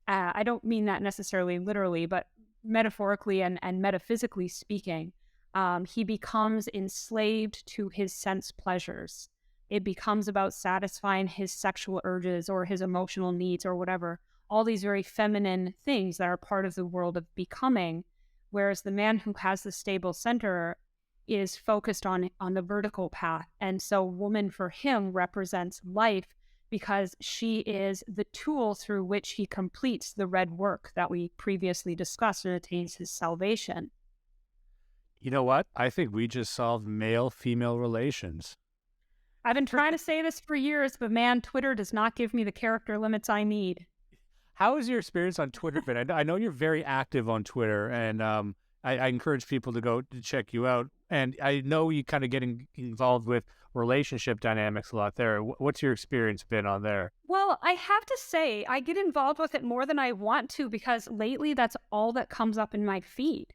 I don't mean that necessarily literally, but metaphorically and metaphysically speaking, he becomes enslaved to his sense pleasures. It becomes about satisfying his sexual urges or his emotional needs or whatever, all these very feminine things that are part of the world of becoming, whereas the man who has the stable center is focused on the vertical path. And so woman for him represents life because she is the tool through which he completes the red work that we previously discussed and attains his salvation. You know what? I think we just solved male-female relations. I've been trying to say this for years, but man, Twitter does not give me the character limits I need. How has your experience on Twitter been? I know you're very active on Twitter, and I encourage people to go to check you out. And I know you kind of getting involved with relationship dynamics a lot there. What's your experience been on there? Well, I have to say, I get involved with it more than I want to because lately that's all that comes up in my feed.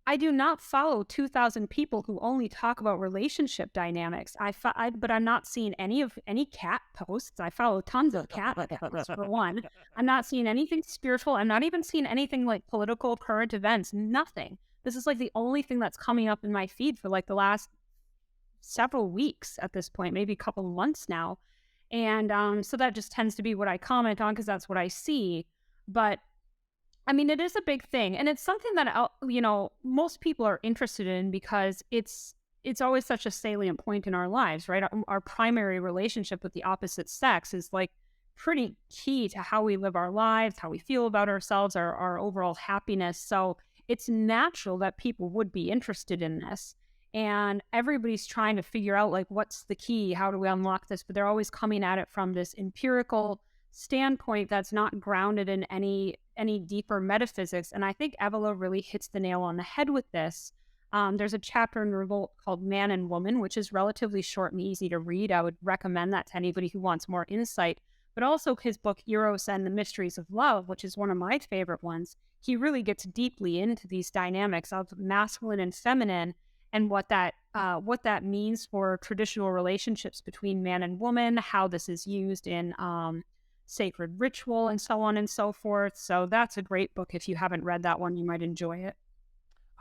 I do not follow 2,000 people who only talk about relationship dynamics. But I'm not seeing any cat posts. I follow tons of cat posts, for one. I'm not seeing anything spiritual. I'm not even seeing anything like political current events. Nothing. This is like the only thing that's coming up in my feed for like the last several weeks at this point, maybe a couple of months now. And so that just tends to be what I comment on because that's what I see. But I mean, it is a big thing, and it's something that most people are interested in because it's always such a salient point in our lives, right? Our primary relationship with the opposite sex is like pretty key to how we live our lives, how we feel about ourselves, our overall happiness. So it's natural that people would be interested in this, and everybody's trying to figure out like what's the key, how do we unlock this? But they're always coming at it from this empirical standpoint that's not grounded in any deeper metaphysics. And I think Avola really hits the nail on the head with this. There's a chapter in Revolt called Man and Woman, which is relatively short and easy to read. I would recommend that to anybody who wants more insight. But also his book, Eros and the Mysteries of Love, which is one of my favorite ones. He really gets deeply into these dynamics of masculine and feminine and what that means for traditional relationships between man and woman, how this is used in sacred ritual and so on and so forth. So that's a great book. If you haven't read that one, you might enjoy it.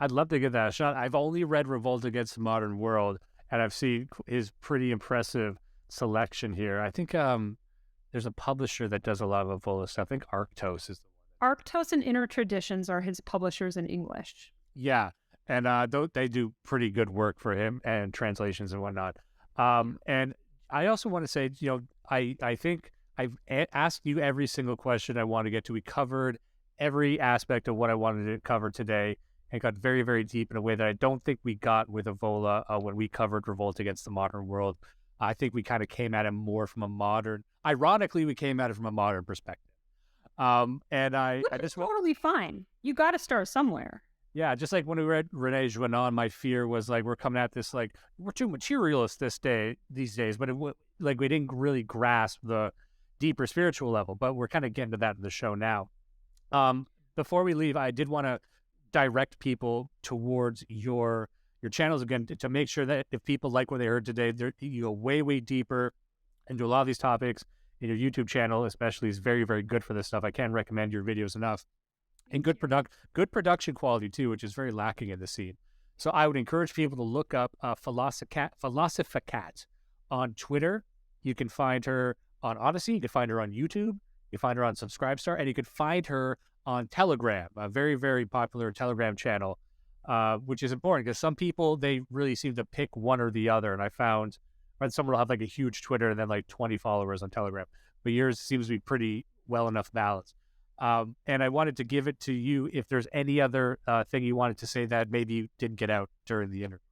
I'd love to give that a shot. I've only read Revolt Against the Modern World, and I've seen his pretty impressive selection here. I think there's a publisher that does a lot of Avola stuff. I think Arctos is the one. Arctos and Inner Traditions are his publishers in English. Yeah, and they do pretty good work for him and translations and whatnot. And I also want to say, I think I've asked you every single question I want to get to. We covered every aspect of what I wanted to cover today and got very, very deep in a way that I don't think we got with Avola when we covered Revolt Against the Modern World. I think we kind of came at it more from a modern, ironically, we came at it from a modern perspective. And I just totally fine. You got to start somewhere. Yeah, just like when we read Renee Juanon, my fear was like we're coming at this like we're too materialist these days, but like we didn't really grasp the deeper spiritual level. But we're kind of getting to that in the show now. Before we leave, I did want to direct people towards your channels again to make sure that if people like what they heard today, you go way deeper into a lot of these topics. And your YouTube channel, especially, is very, very good for this stuff. I can't recommend your videos enough. And good production quality too, which is very lacking in the scene. So I would encourage people to look up Philosophicat on Twitter. You can find her on Odyssey. You can find her on YouTube. You can find her on Subscribestar, and you can find her on Telegram, a very, very popular Telegram channel, which is important because some people, they really seem to pick one or the other. And I found someone will have like a huge Twitter and then like 20 followers on Telegram, but yours seems to be pretty well enough balanced. And I wanted to give it to you if there's any other thing you wanted to say that maybe you didn't get out during the interview.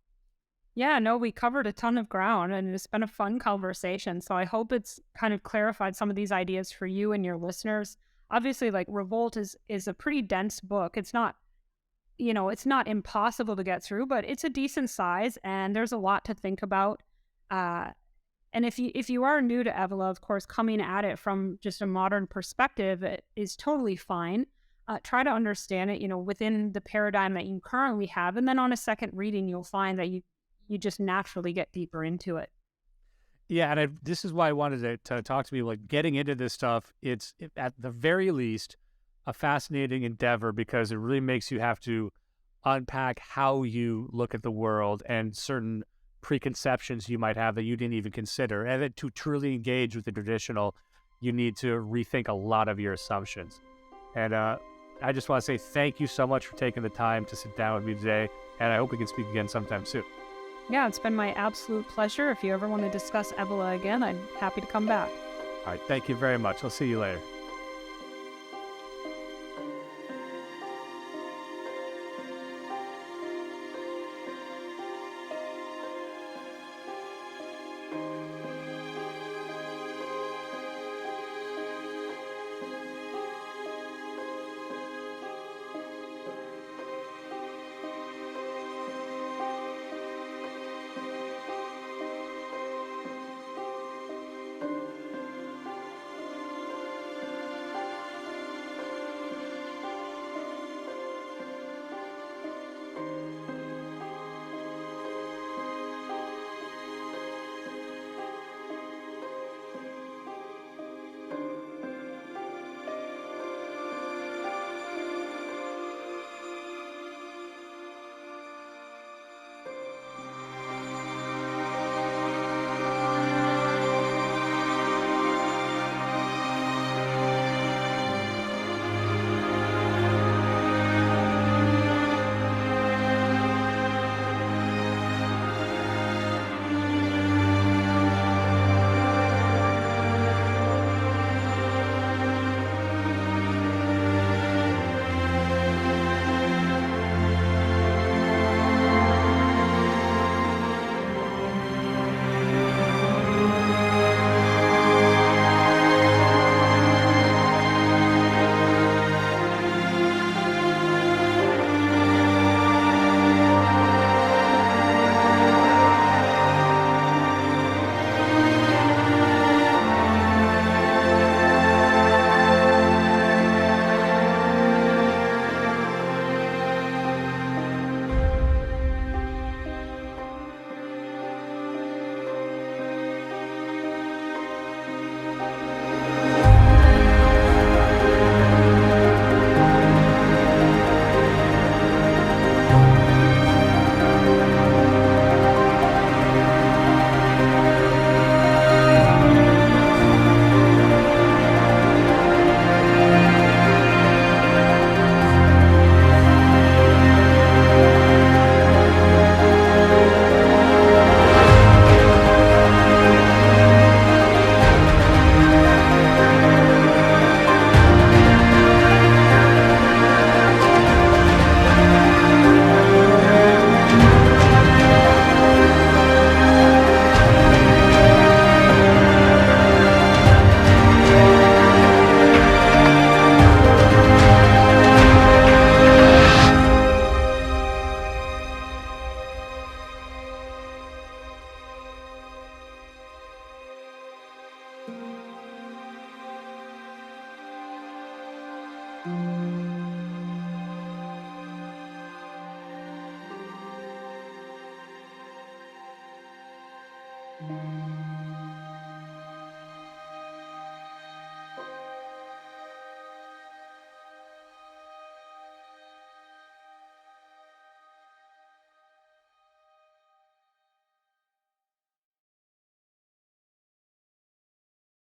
Yeah, no, we covered a ton of ground and it's been a fun conversation. So I hope it's kind of clarified some of these ideas for you and your listeners. Obviously, like Revolt is a pretty dense book. It's not, it's not impossible to get through, but it's a decent size and there's a lot to think about. And if you are new to Avola, of course, coming at it from just a modern perspective is totally fine. Try to understand it, within the paradigm that you currently have. And then on a second reading, you'll find that you just naturally get deeper into it. Yeah, and this is why I wanted to talk to people. Like getting into this stuff, it's at the very least a fascinating endeavor because it really makes you have to unpack how you look at the world and certain preconceptions you might have that you didn't even consider. And then to truly engage with the traditional, you need to rethink a lot of your assumptions. And I just want to say thank you so much for taking the time to sit down with me today. And I hope we can speak again sometime soon. Yeah, it's been my absolute pleasure. If you ever want to discuss Avola again, I'm happy to come back. All right. Thank you very much. I'll see you later.